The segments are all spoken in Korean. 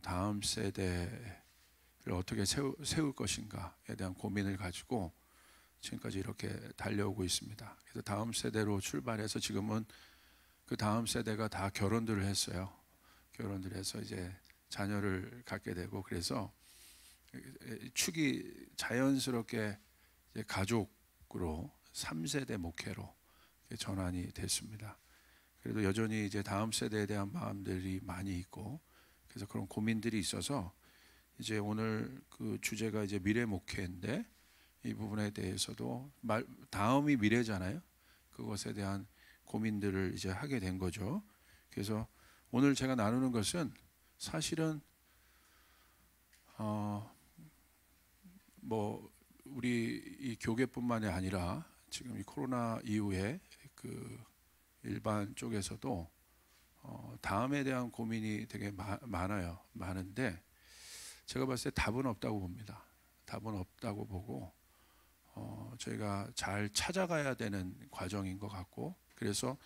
다음 세대를 어떻게 세울 것인가에 대한 고민을 가지고 지금까지 이렇게 달려오고 있습니다. 그래서 다음 세대로 출발해서 지금은 그 다음 세대가 다 결혼들을 했어요. 결혼들 해서 이제 자녀를 갖게 되고, 그래서 축이 자연스럽게 이제 가족으로 3세대 목회로 전환이 됐습니다. 그래도 여전히 이제 다음 세대에 대한 마음들이 많이 있고, 그래서 그런 고민들이 있어서 이제 오늘 그 주제가 이제 미래 목회인데, 이 부분에 대해서도 다음이 미래잖아요. 그것에 대한 고민들을 이제 하게 된 거죠. 그래서 오늘 제가 나누는 것은 사실은 뭐 우리 이 교계뿐만이 아니라 지금 이 코로나 이후에 그 일반 쪽에서도 다음에 대한 고민이 되게 많은데, 제가 봤을 때 답은 없다고 봅니다. 답은 없다고 보고 저희가 잘 찾아가야 되는 과정인 것 같고, 그래서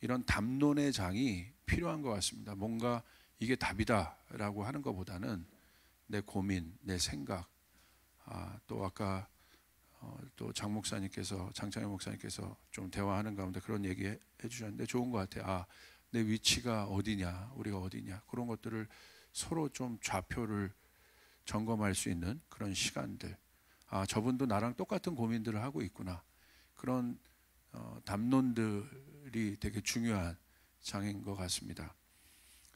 이런 담론의 장이 필요한 것 같습니다. 뭔가 이게 답이다라고 하는 것보다는 내 고민, 내 생각, 또 아까 또 장창현 목사님께서 좀 대화하는 가운데 그런 얘기 해주셨는데 좋은 것 같아요. 내 위치가 어디냐, 우리가 어디냐, 그런 것들을 서로 좀 좌표를 점검할 수 있는 그런 시간들. 저분도 나랑 똑같은 고민들을 하고 있구나. 그런 담론들이 되게 중요한 장인 것 같습니다.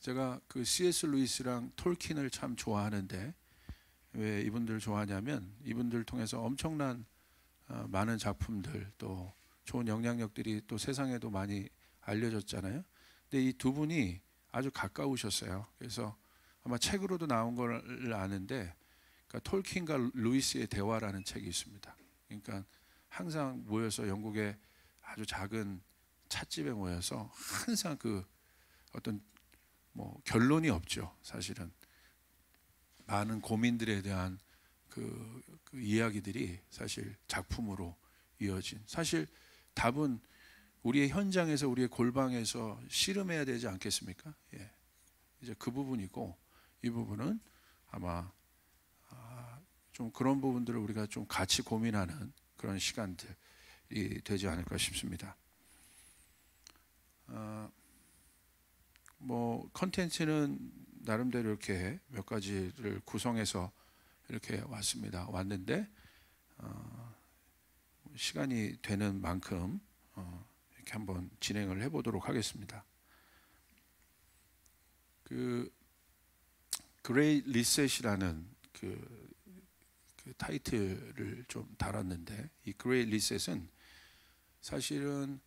제가 그 C.S. 루이스랑 톨킨을 참 좋아하는데, 왜 이분들 좋아하냐면 이분들 통해서 엄청난 많은 작품들, 또 좋은 영향력들이 또 세상에도 많이 알려졌잖아요. 근데 이 두 분이 아주 가까우셨어요. 그래서 아마 책으로도 나온 걸 아는데, 그러니까 톨킨과 루이스의 대화라는 책이 있습니다. 그러니까 항상 모여서 영국의 아주 작은 찻집에 모여서 항상 그 어떤 뭐 결론이 없죠. 사실은 많은 고민들에 대한 그 이야기들이 사실 작품으로 이어진, 사실 답은 우리의 현장에서, 우리의 골방에서 씨름해야 되지 않겠습니까? 예. 이제 그 부분이고, 이 부분은 아마 좀 그런 부분들을 우리가 좀 같이 고민하는 그런 시간들이 되지 않을까 싶습니다. 뭐 컨텐츠는 나름대로 이렇게 몇 가지를 구성해서 이렇게 왔는데 시간이 되는 만큼 이렇게 한번 진행을 해보도록 하겠습니다. 그 그레이 리셋이라는 그 타이틀을 좀 달았는데, 이 그레이 리셋은 사실은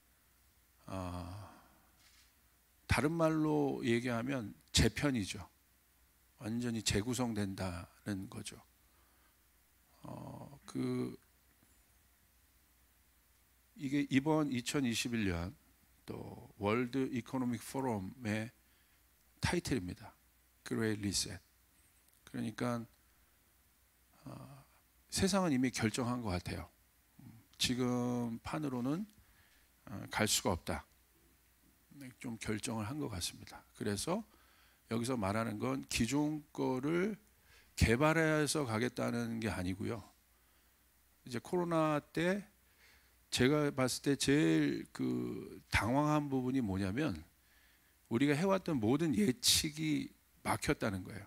다른 말로 얘기하면 재편이죠. 완전히 재구성된다는 거죠. 이게 이번 2021년 또 월드 이코노믹 포럼의 타이틀입니다. 그레이 리셋. 그러니까 세상은 이미 결정한 것 같아요. 지금 판으로는 갈 수가 없다. 좀 결정을 한 것 같습니다. 그래서 여기서 말하는 건 기존 거를 개발해서 가겠다는 게 아니고요. 이제 코로나 때 제가 봤을 때 제일 그 당황한 부분이 뭐냐면, 우리가 해왔던 모든 예측이 막혔다는 거예요.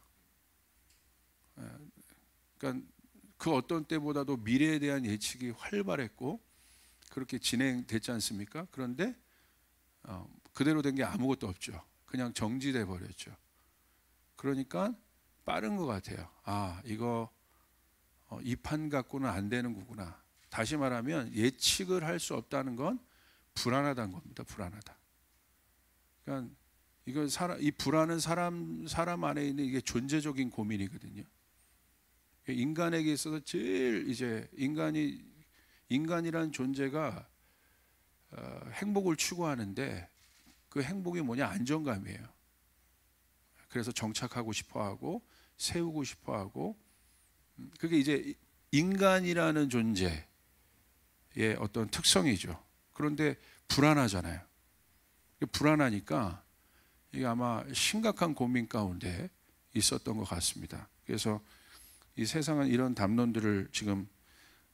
그러니까 그 어떤 때보다도 미래에 대한 예측이 활발했고 그렇게 진행됐지 않습니까? 그런데 그대로 된 게 아무것도 없죠. 그냥 정지돼 버렸죠. 그러니까 빠른 것 같아요. 이거 이 판 갖고는 안 되는 거구나. 다시 말하면 예측을 할 수 없다는 건 불안하다는 겁니다. 불안하다. 그러니까 이건 이 불안은 사람 안에 있는 이게 존재적인 고민이거든요. 인간에게 있어서 제일 이제 인간이란 존재가 행복을 추구하는데, 그 행복이 뭐냐? 안정감이에요. 그래서 정착하고 싶어하고 세우고 싶어하고, 그게 이제 인간이라는 존재의 어떤 특성이죠. 그런데 불안하잖아요. 불안하니까 이게 아마 심각한 고민 가운데 있었던 것 같습니다. 그래서 이 세상은 이런 담론들을 지금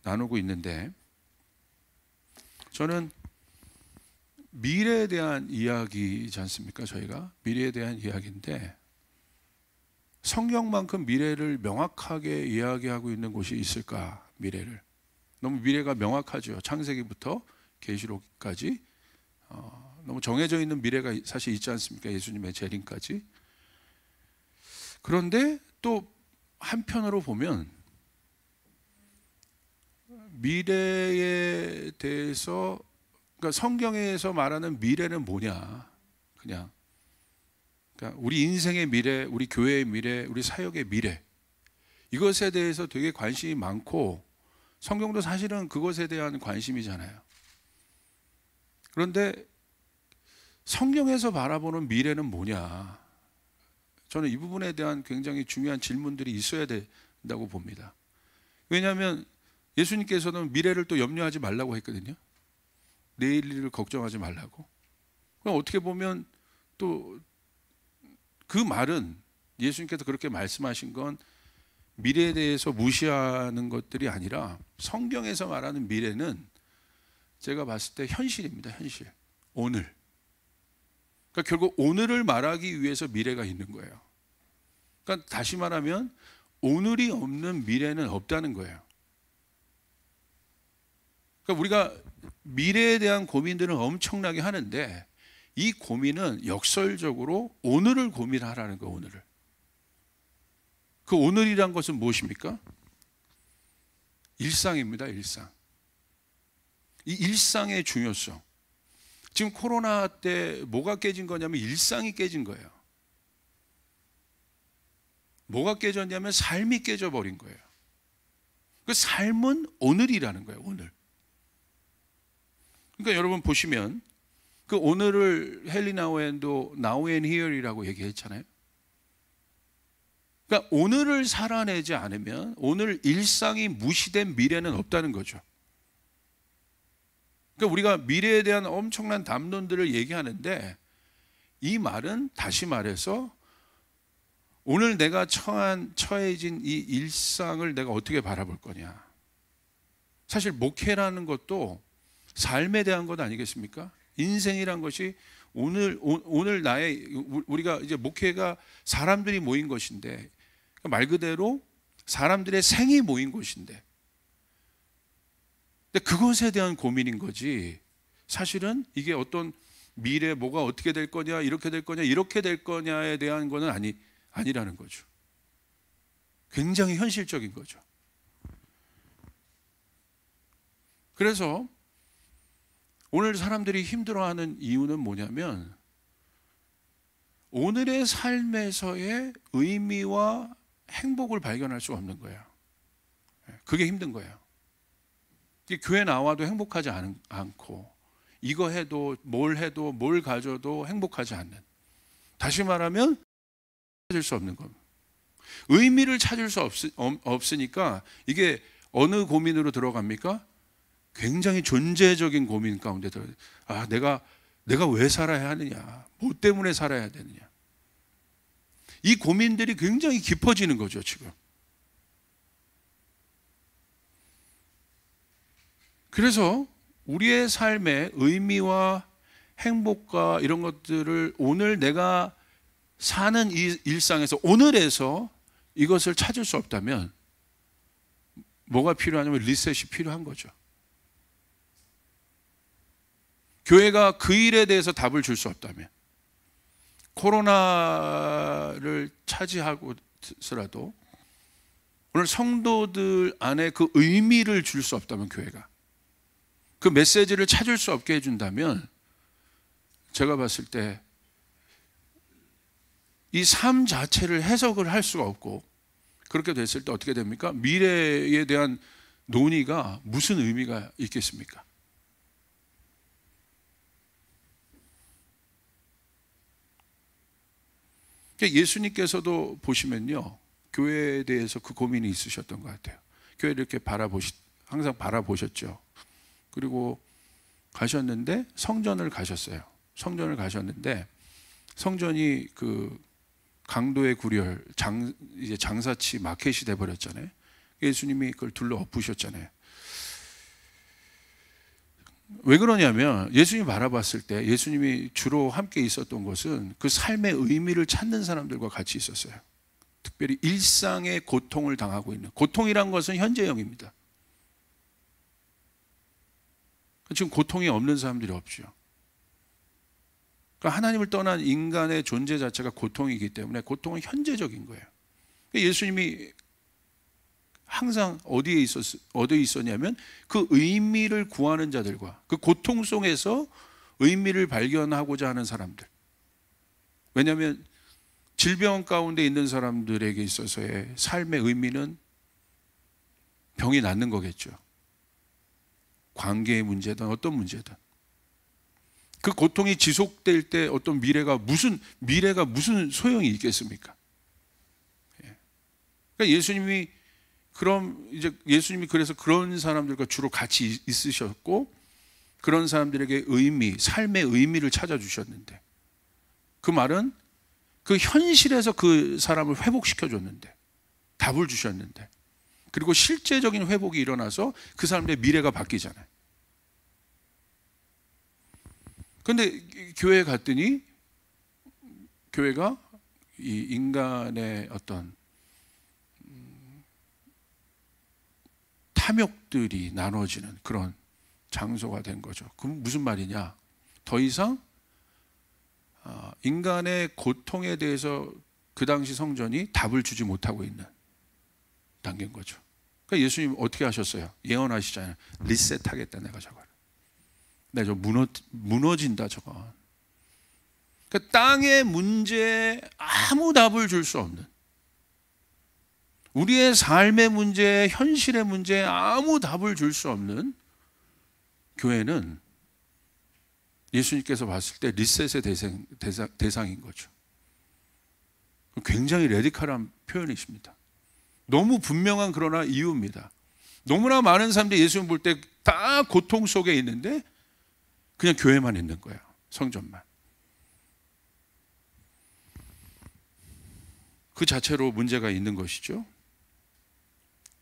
나누고 있는데, 저는 미래에 대한 이야기이지 않습니까? 저희가 미래에 대한 이야기인데, 성경만큼 미래를 명확하게 이야기하고 있는 곳이 있을까? 미래를 너무 미래가 명확하죠. 창세기부터 계시록까지 너무 정해져 있는 미래가 사실 있지 않습니까? 예수님의 재림까지. 그런데 또 한편으로 보면 미래에 대해서, 그러니까 성경에서 말하는 미래는 뭐냐, 그러니까 우리 인생의 미래, 우리 교회의 미래, 우리 사역의 미래, 이것에 대해서 되게 관심이 많고, 성경도 사실은 그것에 대한 관심이잖아요. 그런데 성경에서 바라보는 미래는 뭐냐, 저는 이 부분에 대한 굉장히 중요한 질문들이 있어야 된다고 봅니다. 왜냐하면 예수님께서는 미래를 또 염려하지 말라고 했거든요. 내일 일을 걱정하지 말라고. 그럼 어떻게 보면 또 그 말은, 예수님께서 그렇게 말씀하신 건 미래에 대해서 무시하는 것들이 아니라, 성경에서 말하는 미래는 제가 봤을 때 현실입니다. 현실. 오늘. 그러니까 결국 오늘을 말하기 위해서 미래가 있는 거예요. 그러니까 다시 말하면 오늘이 없는 미래는 없다는 거예요. 그러니까 우리가 미래에 대한 고민들은 엄청나게 하는데, 이 고민은 역설적으로 오늘을 고민하라는 거예요. 오늘을. 그 오늘이란 것은 무엇입니까? 일상입니다. 일상. 이 일상의 중요성. 지금 코로나 때 뭐가 깨진 거냐면 일상이 깨진 거예요. 뭐가 깨졌냐면 삶이 깨져버린 거예요. 그 삶은 오늘이라는 거예요. 오늘. 그러니까 여러분 보시면 그 오늘을 헨리 나우엔도 Now and Here이라고 얘기했잖아요. 그러니까 오늘을 살아내지 않으면 오늘 일상이 무시된 미래는 없다는 거죠. 그러니까 우리가 미래에 대한 엄청난 담론들을 얘기하는데, 이 말은 다시 말해서 오늘 내가 처해진 이 일상을 내가 어떻게 바라볼 거냐. 사실 목회라는 것도 삶에 대한 것 아니겠습니까? 인생이란 것이 오늘 나의, 우리가 이제 목회가 사람들이 모인 것인데, 말 그대로 사람들의 생이 모인 곳인데, 근데 그것에 대한 고민인 거지, 사실은 이게 어떤 미래 뭐가 어떻게 될 거냐, 이렇게 될 거냐, 이렇게 될 거냐에 대한 거는 아니라는 거죠. 굉장히 현실적인 거죠. 그래서 오늘 사람들이 힘들어하는 이유는 뭐냐면, 오늘의 삶에서의 의미와 행복을 발견할 수 없는 거예요. 그게 힘든 거예요. 교회 나와도 행복하지 않고, 이거 해도 뭘 가져도 행복하지 않는, 다시 말하면 찾을 수 없는 겁니다. 의미를 찾을 수 없으니까 이게 어느 고민으로 들어갑니까? 굉장히 존재적인 고민 가운데 들어요. 아, 내가 왜 살아야 하느냐, 뭐 때문에 살아야 되느냐, 이 고민들이 굉장히 깊어지는 거죠 지금. 그래서 우리의 삶의 의미와 행복과 이런 것들을 오늘 내가 사는 이 일상에서, 오늘에서 이것을 찾을 수 없다면 뭐가 필요하냐면 리셋이 필요한 거죠. 교회가 그 일에 대해서 답을 줄 수 없다면, 코로나를 차지하고서라도 오늘 성도들 안에 그 의미를 줄 수 없다면, 교회가 그 메시지를 찾을 수 없게 해준다면, 제가 봤을 때 이 삶 자체를 해석을 할 수가 없고, 그렇게 됐을 때 어떻게 됩니까? 미래에 대한 논의가 무슨 의미가 있겠습니까? 예수님께서도 보시면요, 교회에 대해서 그 고민이 있으셨던 것 같아요. 교회를 이렇게 항상 바라보셨죠. 그리고 가셨는데 성전을 가셨어요. 성전을 가셨는데 성전이 강도의 구렬, 이제 장사치 마켓이 돼버렸잖아요. 예수님이 그걸 둘러 엎으셨잖아요. 왜 그러냐면 예수님이 바라봤을 때 예수님이 주로 함께 있었던 것은 그 삶의 의미를 찾는 사람들과 같이 있었어요. 특별히 일상의 고통을 당하고 있는, 고통이란 것은 현재형입니다. 지금 고통이 없는 사람들이 없죠. 그러니까 하나님을 떠난 인간의 존재 자체가 고통이기 때문에 고통은 현재적인 거예요. 예수님이 항상 어디에 있었냐면 그 의미를 구하는 자들과 그 고통 속에서 의미를 발견하고자 하는 사람들. 왜냐하면 질병 가운데 있는 사람들에게 있어서의 삶의 의미는 병이 낫는 거겠죠. 관계의 문제든 어떤 문제든. 그 고통이 지속될 때 어떤 미래가 무슨 소용이 있겠습니까? 그러니까 예수님이 그래서 그런 사람들과 주로 같이 있으셨고 그런 사람들에게 삶의 의미를 찾아주셨는데, 그 말은 그 현실에서 그 사람을 회복시켜 줬는데, 답을 주셨는데, 그리고 실제적인 회복이 일어나서 그 사람들의 미래가 바뀌잖아요. 그런데 교회에 갔더니 교회가 이 인간의 어떤 탐욕들이 나눠지는 그런 장소가 된 거죠. 그럼 무슨 말이냐? 더 이상 인간의 고통에 대해서 그 당시 성전이 답을 주지 못하고 있는 단계인 거죠. 그러니까 예수님 어떻게 하셨어요? 예언하시잖아요. 리셋하겠다, 내가 저걸. 내가 무너진다, 저건. 그러니까 땅의 문제에 아무 답을 줄 수 없는, 우리의 삶의 문제, 현실의 문제에 아무 답을 줄 수 없는 교회는 예수님께서 봤을 때 리셋의 대상인 거죠. 굉장히 레디컬한 표현이십니다. 너무 분명한 그러나 이유입니다. 너무나 많은 사람들이 예수님 볼 때 다 고통 속에 있는데 그냥 교회만 있는 거예요. 성전만. 그 자체로 문제가 있는 것이죠.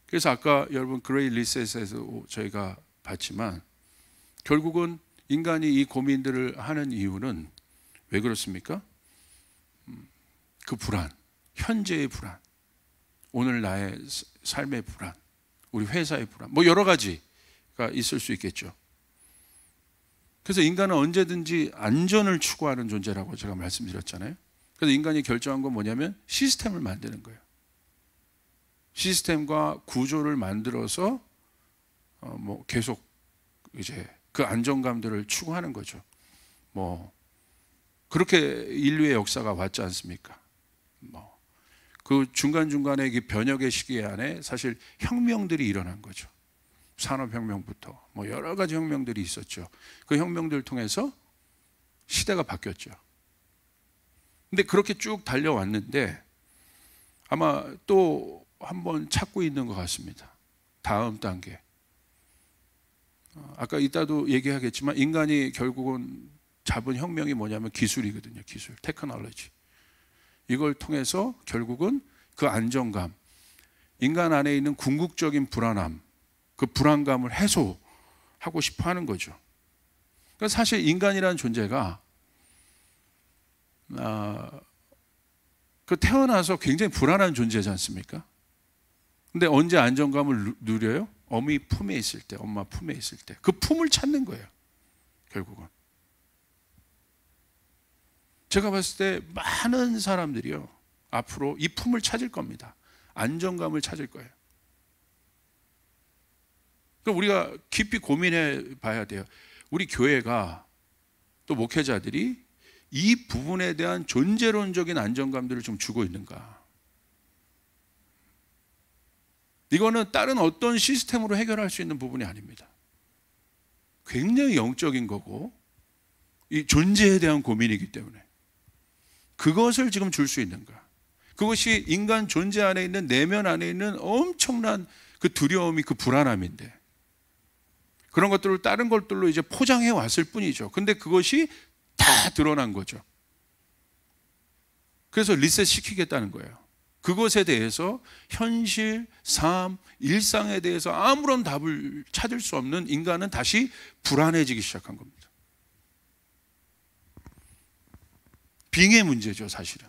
그래서 아까 여러분 그레이 리셋에서 저희가 봤지만 결국은 인간이 이 고민들을 하는 이유는 왜 그렇습니까? 그 불안, 현재의 불안, 오늘 나의 삶의 불안, 우리 회사의 불안, 뭐 여러 가지가 있을 수 있겠죠. 그래서 인간은 언제든지 안전을 추구하는 존재라고 제가 말씀드렸잖아요. 그래서 인간이 결정한 건 뭐냐면 시스템을 만드는 거예요. 시스템과 구조를 만들어서 뭐 계속 이제 그 안정감들을 추구하는 거죠. 뭐 그렇게 인류의 역사가 왔지 않습니까? 뭐 그 중간중간에 이 변혁의 시기 안에 사실 혁명들이 일어난 거죠. 산업혁명부터 뭐 여러 가지 혁명들이 있었죠. 그 혁명들을 통해서 시대가 바뀌었죠. 근데 그렇게 쭉 달려왔는데 아마 또 한번 찾고 있는 것 같습니다. 다음 단계. 아까 이따도 얘기하겠지만 인간이 결국은 잡은 혁명이 뭐냐면 기술이거든요. 기술, 테크놀로지. 이걸 통해서 결국은 그 안정감, 인간 안에 있는 궁극적인 불안함, 그 불안감을 해소하고 싶어 하는 거죠. 그러니까 사실 인간이라는 존재가 그 태어나서 굉장히 불안한 존재지 않습니까? 근데 언제 안정감을 누려요? 어미 품에 있을 때, 엄마 품에 있을 때. 그 품을 찾는 거예요, 결국은. 제가 봤을 때 많은 사람들이요, 앞으로 이 품을 찾을 겁니다. 안정감을 찾을 거예요. 그럼 우리가 깊이 고민해 봐야 돼요. 우리 교회가 또 목회자들이 이 부분에 대한 존재론적인 안정감들을 좀 주고 있는가? 이거는 다른 어떤 시스템으로 해결할 수 있는 부분이 아닙니다. 굉장히 영적인 거고 이 존재에 대한 고민이기 때문에 그것을 지금 줄 수 있는가? 그것이 인간 존재 안에 있는, 내면 안에 있는 엄청난 그 두려움이, 그 불안함인데 그런 것들을 다른 것들로 이제 포장해 왔을 뿐이죠. 근데 그것이 다 드러난 거죠. 그래서 리셋 시키겠다는 거예요. 그것에 대해서 현실, 삶, 일상에 대해서 아무런 답을 찾을 수 없는 인간은 다시 불안해지기 시작한 겁니다. 빙의 문제죠, 사실은.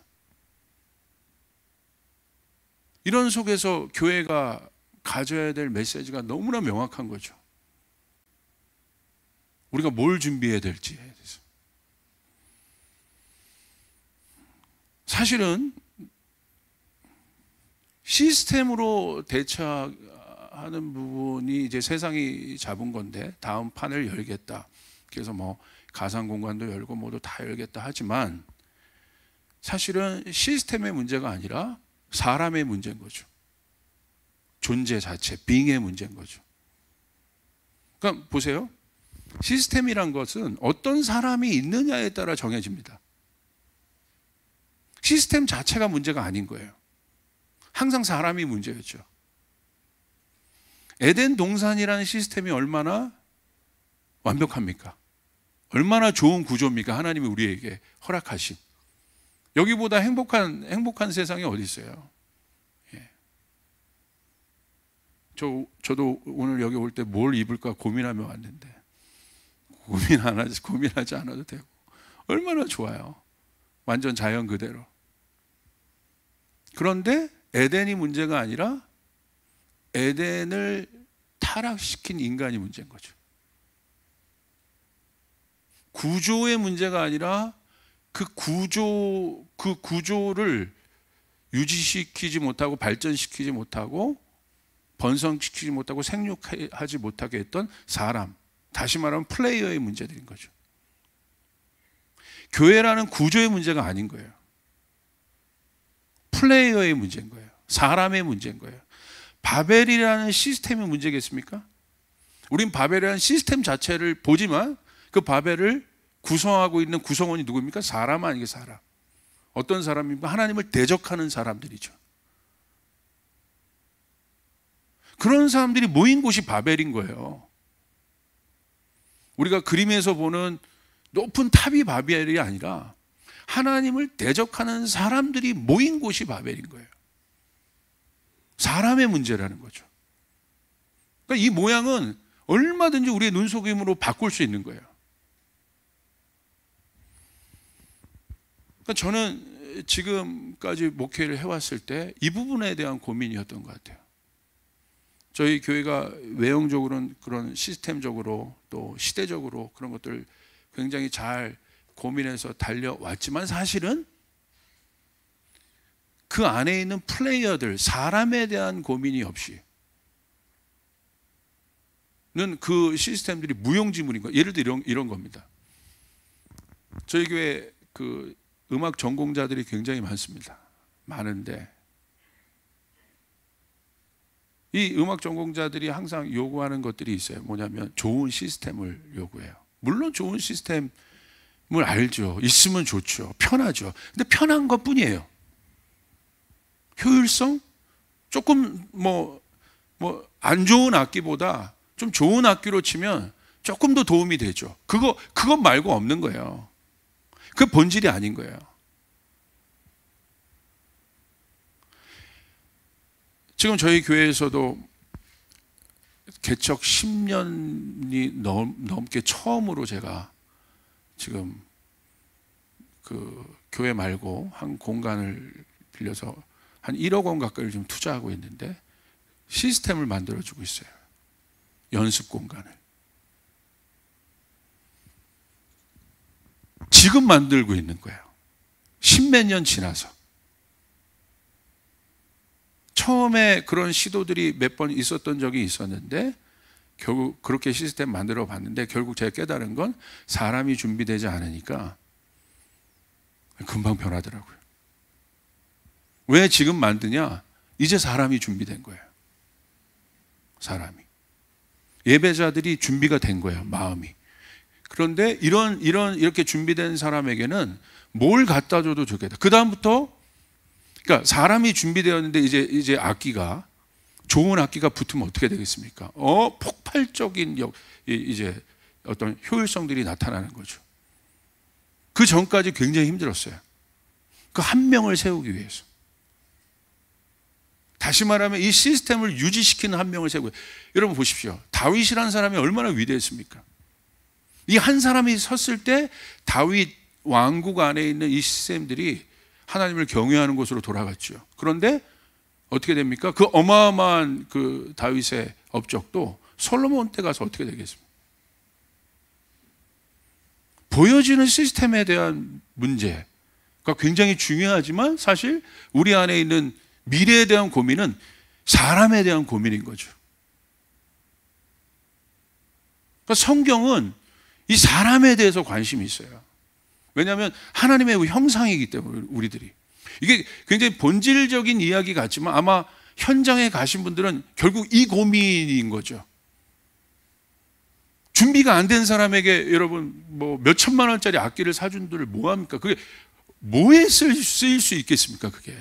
이런 속에서 교회가 가져야 될 메시지가 너무나 명확한 거죠. 우리가 뭘 준비해야 될지에 대해서. 사실은 시스템으로 대처하는 부분이 이제 세상이 잡은 건데, 다음 판을 열겠다. 그래서 뭐 가상 공간도 열고 뭐도 다 열겠다 하지만, 사실은 시스템의 문제가 아니라 사람의 문제인 거죠. 존재 자체, 빙의 문제인 거죠. 그러니까 보세요. 시스템이란 것은 어떤 사람이 있느냐에 따라 정해집니다. 시스템 자체가 문제가 아닌 거예요. 항상 사람이 문제였죠. 에덴 동산이라는 시스템이 얼마나 완벽합니까? 얼마나 좋은 구조입니까? 하나님이 우리에게 허락하신. 여기보다 행복한 세상이 어디 있어요? 예. 저도 오늘 여기 올 때 뭘 입을까 고민하며 왔는데, 고민하지 않아도 되고, 얼마나 좋아요. 완전 자연 그대로. 그런데 에덴이 문제가 아니라 에덴을 타락시킨 인간이 문제인 거죠. 구조의 문제가 아니라 그 구조를 유지시키지 못하고 발전시키지 못하고 번성시키지 못하고 생육하지 못하게 했던 사람, 다시 말하면 플레이어의 문제들인 거죠. 교회라는 구조의 문제가 아닌 거예요. 플레이어의 문제인 거예요. 사람의 문제인 거예요. 바벨이라는 시스템의 문제겠습니까? 우린 바벨이라는 시스템 자체를 보지만 그 바벨을 구성하고 있는 구성원이 누구입니까? 사람 아니게 사람. 어떤 사람입니까? 하나님을 대적하는 사람들이죠. 그런 사람들이 모인 곳이 바벨인 거예요. 우리가 그림에서 보는 높은 탑이 바벨이 아니라 하나님을 대적하는 사람들이 모인 곳이 바벨인 거예요. 사람의 문제라는 거죠. 그러니까 이 모양은 얼마든지 우리의 눈속임으로 바꿀 수 있는 거예요. 그러니까 저는 지금까지 목회를 해왔을 때 이 부분에 대한 고민이었던 것 같아요. 저희 교회가 외형적으로는 그런 시스템적으로 또 시대적으로 그런 것들 굉장히 잘 고민해서 달려왔지만, 사실은 그 안에 있는 플레이어들, 사람에 대한 고민이 없이는 그 시스템들이 무용지물인 거예요. 예를 들어 이런 겁니다. 저희 교회 그 음악 전공자들이 굉장히 많습니다. 많은데 이 음악 전공자들이 항상 요구하는 것들이 있어요. 뭐냐면 좋은 시스템을 요구해요. 물론 좋은 시스템을 알죠. 있으면 좋죠. 편하죠. 근데 편한 것 뿐이에요. 효율성? 조금 안 좋은 악기보다 좀 좋은 악기로 치면 조금 더 도움이 되죠. 그것 말고 없는 거예요. 그 본질이 아닌 거예요. 지금 저희 교회에서도 개척 10년이 넘게 처음으로 제가 지금 그 교회 말고 한 공간을 빌려서 한 1억 원 가까이를 좀 투자하고 있는데 시스템을 만들어주고 있어요. 연습 공간을. 지금 만들고 있는 거예요. 10몇 년 지나서. 처음에 그런 시도들이 몇 번 있었던 적이 있었는데 결국 그렇게 시스템 만들어 봤는데 결국 제가 깨달은 건 사람이 준비되지 않으니까 금방 변하더라고요. 왜 지금 만드냐? 이제 사람이 준비된 거예요. 사람이. 예배자들이 준비가 된 거예요. 마음이. 그런데 이렇게 준비된 사람에게는 뭘 갖다 줘도 좋겠다. 그 다음부터 그러니까 사람이 준비되었는데 이제 악기가 좋은 악기가 붙으면 어떻게 되겠습니까? 폭발적인 이제 어떤 효율성들이 나타나는 거죠. 그 전까지 굉장히 힘들었어요. 그 한 명을 세우기 위해서. 다시 말하면 이 시스템을 유지시키는 한 명을 세우고. 여러분 보십시오. 다윗이라는 사람이 얼마나 위대했습니까? 이 한 사람이 섰을 때 다윗 왕국 안에 있는 이 시스템들이 하나님을 경외하는 곳으로 돌아갔죠. 그런데 어떻게 됩니까? 그 어마어마한 그 다윗의 업적도 솔로몬 때 가서 어떻게 되겠습니까? 보여지는 시스템에 대한 문제가 굉장히 중요하지만 사실 우리 안에 있는 미래에 대한 고민은 사람에 대한 고민인 거죠. 그러니까 성경은 이 사람에 대해서 관심이 있어요. 왜냐하면 하나님의 형상이기 때문에 우리들이. 이게 굉장히 본질적인 이야기 같지만 아마 현장에 가신 분들은 결국 이 고민인 거죠. 준비가 안 된 사람에게 여러분 뭐 몇 천만 원짜리 악기를 사준들 뭐합니까? 그게 뭐에 쓰일 수 있겠습니까? 그게.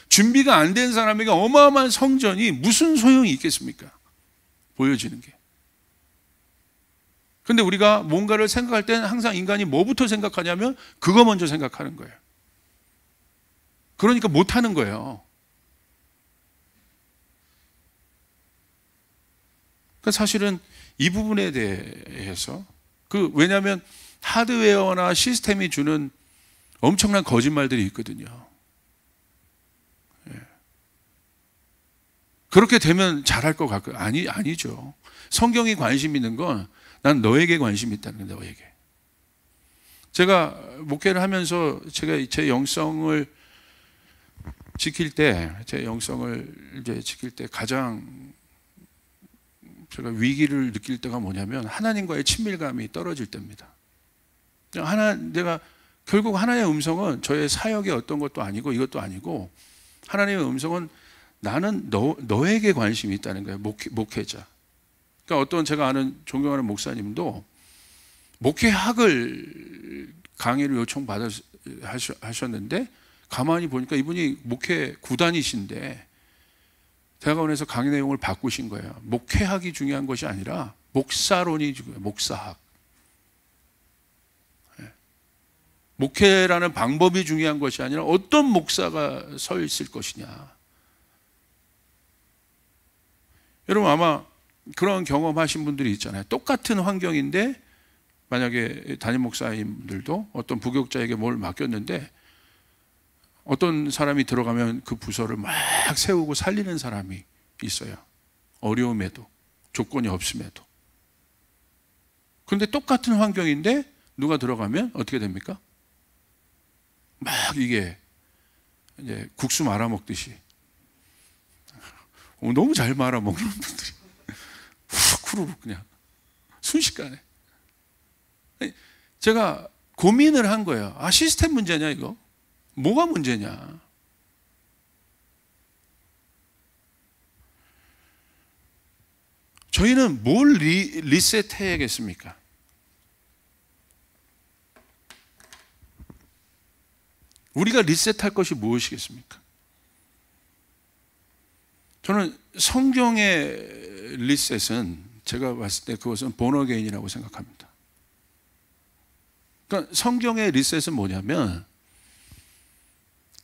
준비가 안 된 사람에게 어마어마한 성전이 무슨 소용이 있겠습니까? 보여지는 게. 근데 우리가 뭔가를 생각할 때는 항상 인간이 뭐부터 생각하냐면 그거 먼저 생각하는 거예요. 그러니까 못하는 거예요. 그러니까 사실은 이 부분에 대해서 왜냐하면 하드웨어나 시스템이 주는 엄청난 거짓말들이 있거든요. 그렇게 되면 잘할 것 같고 아니죠. 성경이 관심 있는 건 난 너에게 관심이 있다는 거예요. 너에게. 제가 목회를 하면서 제가 제 영성을 지킬 때 가장 제가 위기를 느낄 때가 뭐냐면 하나님과의 친밀감이 떨어질 때입니다. 내가 결국 하나님의 음성은 저의 사역의 어떤 것도 아니고 이것도 아니고 하나님의 음성은 나는 너에게 관심이 있다는 거예요. 목회자. 그러니까 어떤 제가 아는 존경하는 목사님도 목회학을 강의를 요청하셨는데 가만히 보니까 이분이 목회 구단이신데 대학원에서 강의 내용을 바꾸신 거예요. 목회학이 중요한 것이 아니라 목사론이 중요해요. 목사학. 목회라는 방법이 중요한 것이 아니라 어떤 목사가 서 있을 것이냐. 여러분 아마 그런 경험하신 분들이 있잖아요. 똑같은 환경인데 만약에 담임 목사님들도 어떤 부교육자에게 뭘 맡겼는데 어떤 사람이 들어가면 그 부서를 막 세우고 살리는 사람이 있어요. 어려움에도 조건이 없음에도. 그런데 똑같은 환경인데 누가 들어가면 어떻게 됩니까? 막 이게 이제 국수 말아 먹듯이 너무 잘 말아 먹는 분들이 후루룩 그냥 순식간에. 제가 고민을 한 거예요. 시스템 문제냐 이거? 뭐가 문제냐? 저희는 뭘 리셋해야겠습니까? 우리가 리셋할 것이 무엇이겠습니까? 저는 성경의 리셋은 제가 봤을 때 그것은 본어게인이라고 생각합니다. 그러니까 성경의 리셋은 뭐냐면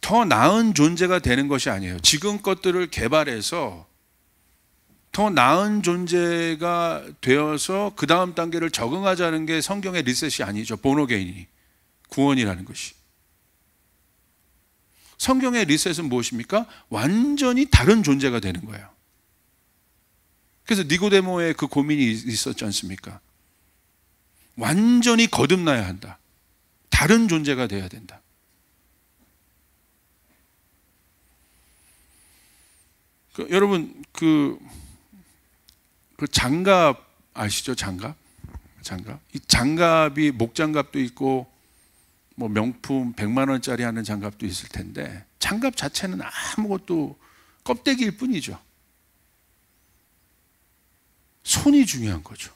더 나은 존재가 되는 것이 아니에요. 지금 것들을 개발해서 더 나은 존재가 되어서 그 다음 단계를 적응하자는 게 성경의 리셋이 아니죠. 본어게인이 구원이라는 것이. 성경의 리셋은 무엇입니까? 완전히 다른 존재가 되는 거예요. 그래서 니고데모의 그 고민이 있었지 않습니까? 완전히 거듭나야 한다. 다른 존재가 돼야 된다. 여러분 그 장갑 아시죠? 장갑? 이 장갑이 목장갑도 있고 뭐 명품 100만 원짜리 하는 장갑도 있을 텐데 장갑 자체는 아무것도 껍데기일 뿐이죠. 손이 중요한 거죠.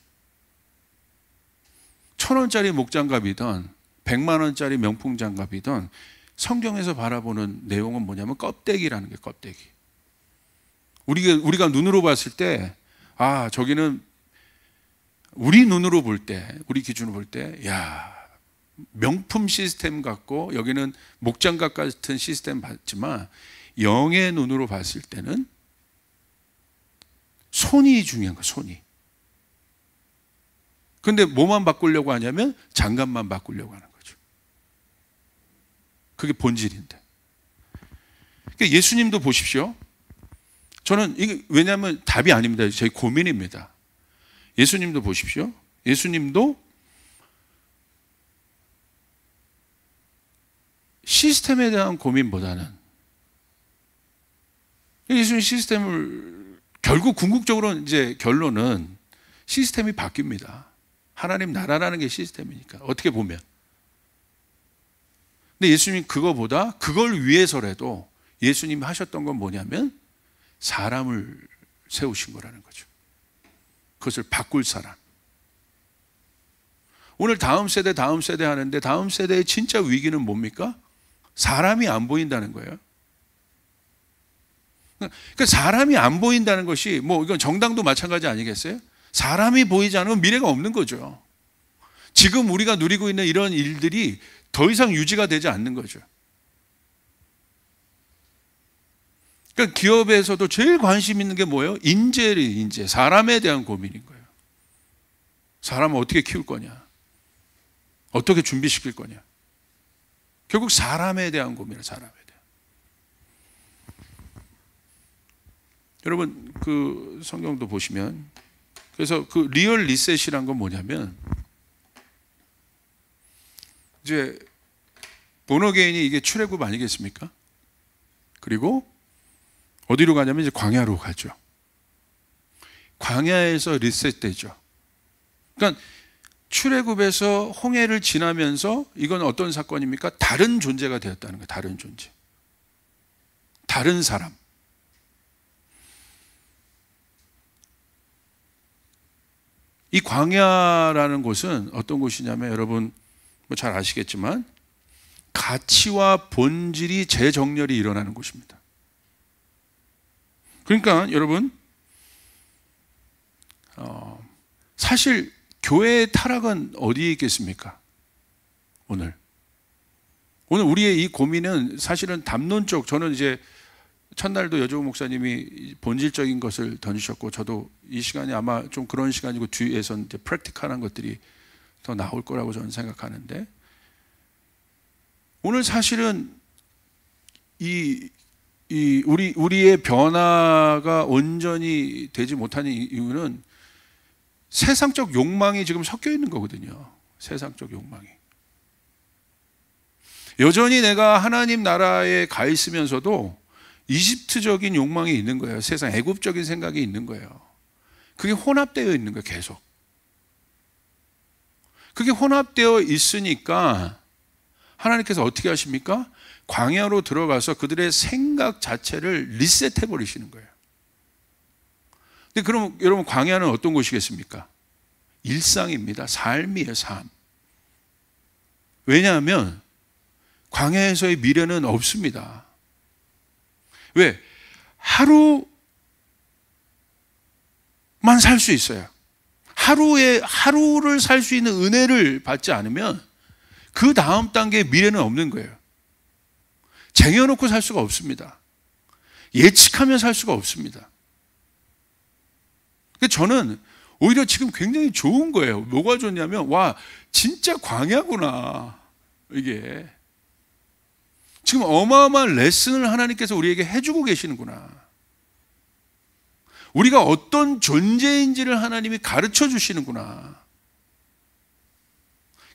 1,000원짜리 목장갑이든 100만 원짜리 명품 장갑이든 성경에서 바라보는 내용은 뭐냐면 껍데기라는 게 껍데기. 우리가 눈으로 봤을 때 저기는 우리 눈으로 볼 때, 우리 기준으로 볼 때, 명품 시스템 같고 여기는 목장갑 같은 시스템 같지만 영의 눈으로 봤을 때는 손이 중요한 거야, 손이. 근데 뭐만 바꾸려고 하냐면 장갑만 바꾸려고 하는 거죠. 그게 본질인데. 그러니까 예수님도 보십시오. 저는 이게 왜냐하면 답이 아닙니다. 제 고민입니다. 예수님도 보십시오. 예수님도 시스템에 대한 고민보다는 예수님 시스템을 결국 궁극적으로 이제 결론은 시스템이 바뀝니다. 하나님 나라라는 게 시스템이니까 어떻게 보면. 근데 예수님 그거보다 그걸 위해서라도 예수님이 하셨던 건 뭐냐면 사람을 세우신 거라는 거죠. 그것을 바꿀 사람. 오늘 다음 세대 하는데 다음 세대의 진짜 위기는 뭡니까? 사람이 안 보인다는 거예요. 그러니까 사람이 안 보인다는 것이 뭐 이건 정당도 마찬가지 아니겠어요? 사람이 보이지 않으면 미래가 없는 거죠. 지금 우리가 누리고 있는 이런 일들이 더 이상 유지가 되지 않는 거죠. 그러니까 기업에서도 제일 관심 있는 게 뭐예요? 인재, 사람에 대한 고민인 거예요. 사람을 어떻게 키울 거냐? 어떻게 준비시킬 거냐? 결국 사람에 대한 고민이에요, 사람에 대한. 여러분, 그 성경도 보시면, 그래서 그 리얼 리셋이란 건 뭐냐면, 이제, 본어게인이 이게 출애굽 아니겠습니까? 그리고 어디로 가냐면 이제 광야로 가죠. 광야에서 리셋되죠. 그러니까 출애굽에서 홍해를 지나면서 이건 어떤 사건입니까? 다른 존재가 되었다는 거예요. 다른 존재. 다른 사람. 이 광야라는 곳은 어떤 곳이냐면 여러분 뭐 잘 아시겠지만 가치와 본질이 재정렬이 일어나는 곳입니다. 그러니까 여러분 사실 교회의 타락은 어디에 있겠습니까? 오늘 우리의 이 고민은 사실은 담론적, 저는 이제 첫날도 여조국 목사님이 본질적인 것을 던지셨고 저도 이 시간이 아마 좀 그런 시간이고 뒤에선 이제 프랙티컬한 것들이 더 나올 거라고 저는 생각하는데, 오늘 사실은 우리의 변화가 온전히 되지 못하는 이유는 세상적 욕망이 지금 섞여 있는 거거든요. 세상적 욕망이. 여전히 내가 하나님 나라에 가 있으면서도 이집트적인 욕망이 있는 거예요. 세상 애굽적인 생각이 있는 거예요. 그게 혼합되어 있는 거예요. 계속. 그게 혼합되어 있으니까 하나님께서 어떻게 하십니까? 광야로 들어가서 그들의 생각 자체를 리셋해 버리시는 거예요. 근데 그럼 여러분 광야는 어떤 곳이겠습니까? 일상입니다. 삶이에요, 삶. 왜냐하면 광야에서의 미래는 없습니다. 왜? 하루만 살 수 있어요. 하루를 살 수 있는 은혜를 받지 않으면 그 다음 단계의 미래는 없는 거예요. 쟁여놓고 살 수가 없습니다. 예측하며 살 수가 없습니다. 저는 오히려 지금 굉장히 좋은 거예요. 뭐가 좋냐면, 와, 진짜 광야구나. 이게. 지금 어마어마한 레슨을 하나님께서 우리에게 해주고 계시는구나. 우리가 어떤 존재인지를 하나님이 가르쳐 주시는구나.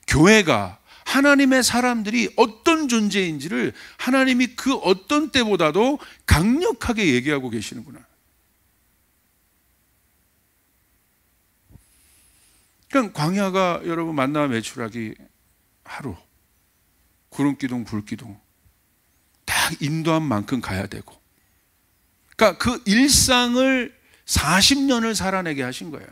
교회가, 하나님의 사람들이 어떤 존재인지를 하나님이 그 어떤 때보다도 강력하게 얘기하고 계시는구나. 그러니까 광야가 여러분 만나 매출하기 하루, 구름기둥, 불기둥 딱 인도한 만큼 가야 되고, 그러니까 그 일상을 40년을 살아내게 하신 거예요.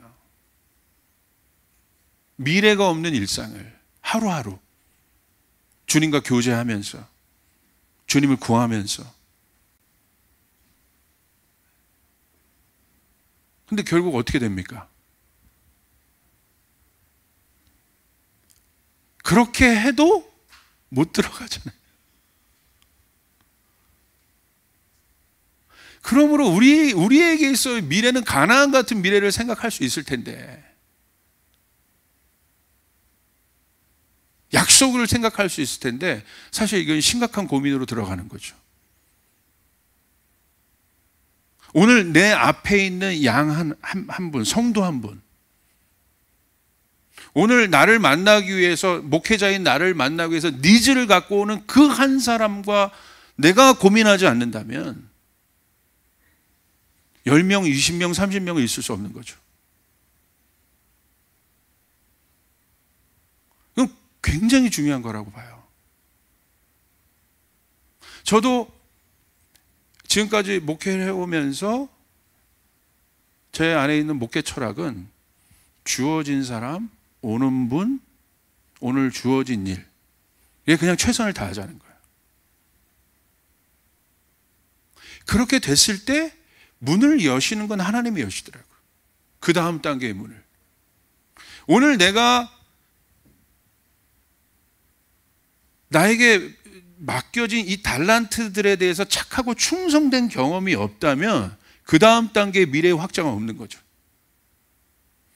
미래가 없는 일상을 하루하루 주님과 교제하면서, 주님을 구하면서. 근데 결국 어떻게 됩니까? 그렇게 해도 못 들어가잖아요. 그러므로 우리에게 있어의 미래는 가나안 같은 미래를 생각할 수 있을 텐데, 약속을 생각할 수 있을 텐데, 사실 이건 심각한 고민으로 들어가는 거죠. 오늘 내 앞에 있는 양 한 분, 성도 한 분, 오늘 나를 만나기 위해서, 목회자인 나를 만나기 위해서 니즈를 갖고 오는 그 한 사람과 내가 고민하지 않는다면 10명, 20명, 30명은 있을 수 없는 거죠. 이건 굉장히 중요한 거라고 봐요. 저도 지금까지 목회를 해오면서 제 안에 있는 목회 철학은 주어진 사람, 오는 분, 오늘 주어진 일, 이게 그냥 최선을 다하자는 거예요. 그렇게 됐을 때 문을 여시는 건 하나님이 여시더라고요. 그 다음 단계의 문을. 오늘 내가 나에게 맡겨진 이 달란트들에 대해서 착하고 충성된 경험이 없다면 그 다음 단계의 미래의 확장은 없는 거죠.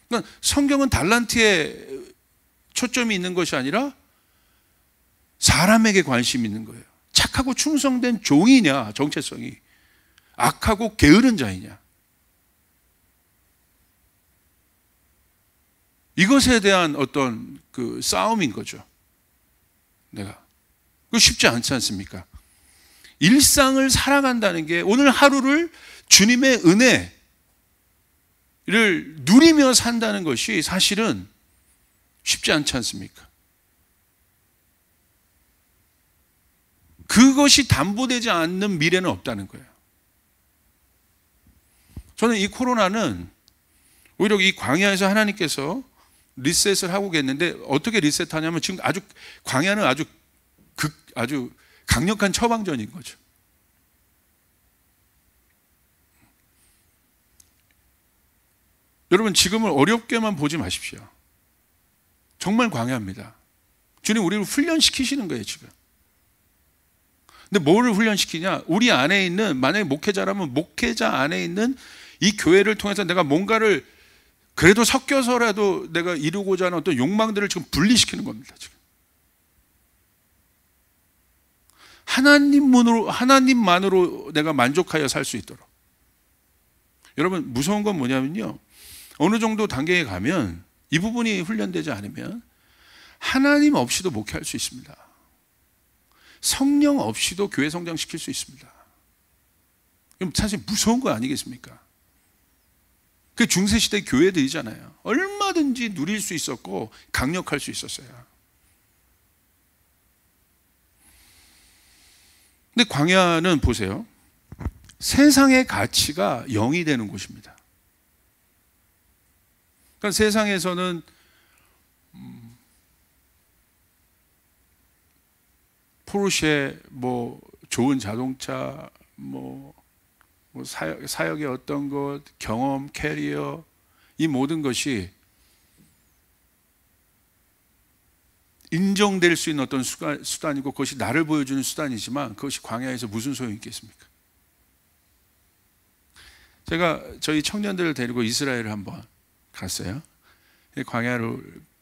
그러니까 성경은 달란트에 초점이 있는 것이 아니라 사람에게 관심이 있는 거예요. 착하고 충성된 종이냐, 정체성이, 악하고 게으른 자이냐, 이것에 대한 어떤 그 싸움인 거죠. 그거 쉽지 않지 않습니까? 일상을 살아간다는 게, 오늘 하루를 주님의 은혜를 누리며 산다는 것이 사실은 쉽지 않지 않습니까? 그것이 담보되지 않는 미래는 없다는 거예요. 저는 이 코로나는 오히려 이 광야에서 하나님께서 리셋을 하고 계셨는데, 어떻게 리셋하냐면 지금 아주 광야는 아주 강력한 처방전인 거죠. 여러분, 지금을 어렵게만 보지 마십시오. 정말 광야입니다. 주님 우리를 훈련시키시는 거예요, 지금. 근데 뭐를 훈련시키냐? 우리 안에 있는, 만약에 목회자라면 목회자 안에 있는 이 교회를 통해서 내가 뭔가를 그래도 섞여서라도 내가 이루고자 하는 어떤 욕망들을 지금 분리시키는 겁니다, 지금. 하나님만으로 내가 만족하여 살 수 있도록. 여러분, 무서운 건 뭐냐면요, 어느 정도 단계에 가면 이 부분이 훈련되지 않으면 하나님 없이도 목회할 수 있습니다. 성령 없이도 교회 성장시킬 수 있습니다. 그럼 사실 무서운 거 아니겠습니까? 그 중세시대 교회들이잖아요. 얼마든지 누릴 수 있었고 강력할 수 있었어요. 근데 광야는 보세요, 세상의 가치가 0이 되는 곳입니다. 그러니까 세상에서는 포르쉐, 뭐 좋은 자동차, 뭐 사역의 어떤 것, 경험, 캐리어, 이 모든 것이 인정될 수 있는 어떤 수단이고 그것이 나를 보여주는 수단이지만 그것이 광야에서 무슨 소용이 있겠습니까? 제가 저희 청년들을 데리고 이스라엘을 한번 갔어요.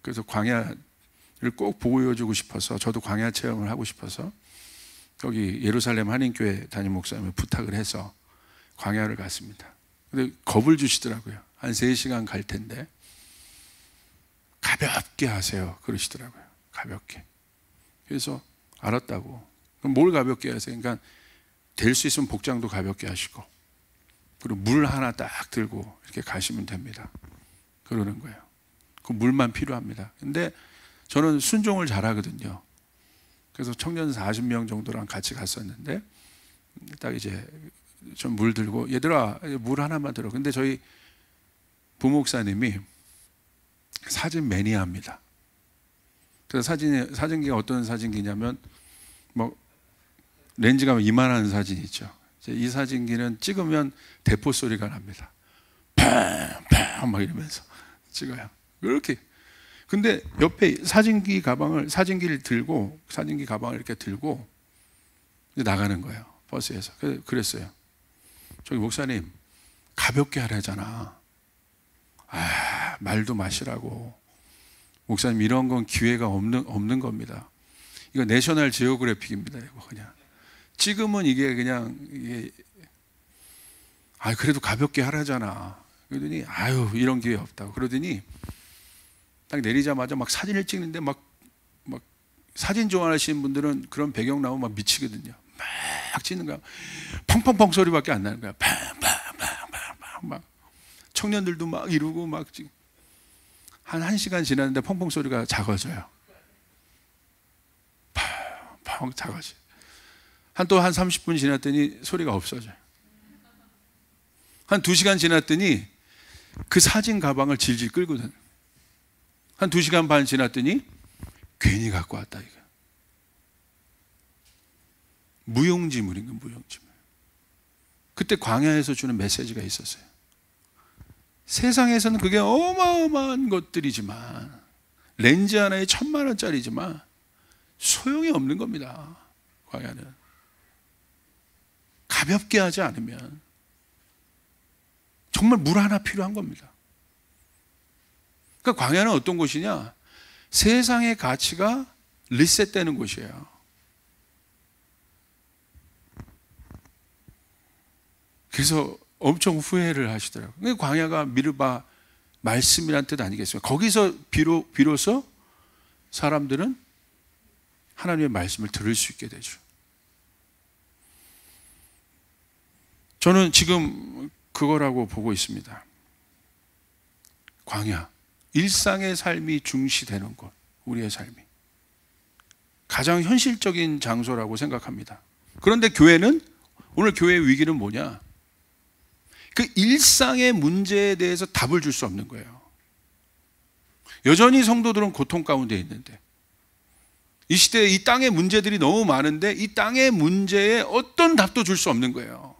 그래서 광야를 꼭 보여주고 싶어서, 저도 광야 체험을 하고 싶어서 거기 예루살렘 한인교회 담임 목사님을 부탁을 해서 광야를 갔습니다. 근데 겁을 주시더라고요. 한 3시간 갈 텐데 가볍게 하세요 그러시더라고요. 가볍게. 그래서 알았다고. 그럼 뭘 가볍게 하세요? 그러니까 될 수 있으면 복장도 가볍게 하시고, 그리고 물 하나 딱 들고 이렇게 가시면 됩니다. 그러는 거예요. 그 물만 필요합니다. 근데 저는 순종을 잘하거든요. 그래서 청년 40명 정도랑 같이 갔었는데, 딱 이제 좀 물 들고, 얘들아 물 하나만 들어. 근데 저희 부목사님이 사진 매니아입니다. 그래서 사진기가 어떤 사진기냐면, 뭐 렌즈가 이만한 사진 있죠. 이 사진기는 찍으면 대포 소리가 납니다. 팡팡 막 이러면서 찍어요. 이렇게. 근데 옆에 사진기 가방을 이렇게 들고 나가는 거예요. 버스에서. 그랬어요. 저기 목사님, 가볍게 하라잖아. 말도 마시라고. 목사님, 이런 건 기회가 없는 겁니다. 이거 내셔널 지오그래픽입니다. 이거 그냥. 찍으면 이게 그냥, 그래도 가볍게 하라잖아. 그러더니, 이런 기회 없다고. 그러더니, 딱 내리자마자 막 사진을 찍는데 막 사진 좋아하시는 분들은 그런 배경 나오면 막 미치거든요. 막 찍는 거야. 펑펑펑 소리밖에 안 나는 거야. 팡팡팡팡팡 막 청년들도 막 이러고 막 한 1시간 지났는데 펑펑 소리가 작아져요. 펑펑 작아져. 또 한 30분 지났더니 소리가 없어져요. 한 2시간 지났더니 그 사진 가방을 질질 끌고 다녀요. 한 2시간 반 지났더니 괜히 갖고 왔다 이거. 무용지물인 건 무용지물. 그때 광야에서 주는 메시지가 있었어요. 세상에서는 그게 어마어마한 것들이지만, 렌즈 하나에 1,000만 원짜리지만 소용이 없는 겁니다. 광야는 가볍게 하지 않으면 정말 물 하나 필요한 겁니다. 그러니까 광야는 어떤 곳이냐? 세상의 가치가 리셋되는 곳이에요. 그래서 엄청 후회를 하시더라고요. 광야가 미르바 말씀이란 뜻 아니겠습니까? 거기서 비로소 사람들은 하나님의 말씀을 들을 수 있게 되죠. 저는 지금 그거라고 보고 있습니다. 광야, 일상의 삶이 중시되는 곳, 우리의 삶이 가장 현실적인 장소라고 생각합니다. 그런데 교회는, 오늘 교회의 위기는 뭐냐? 그 일상의 문제에 대해서 답을 줄 수 없는 거예요. 여전히 성도들은 고통 가운데 있는데, 이 시대에 이 땅의 문제들이 너무 많은데 이 땅의 문제에 어떤 답도 줄 수 없는 거예요.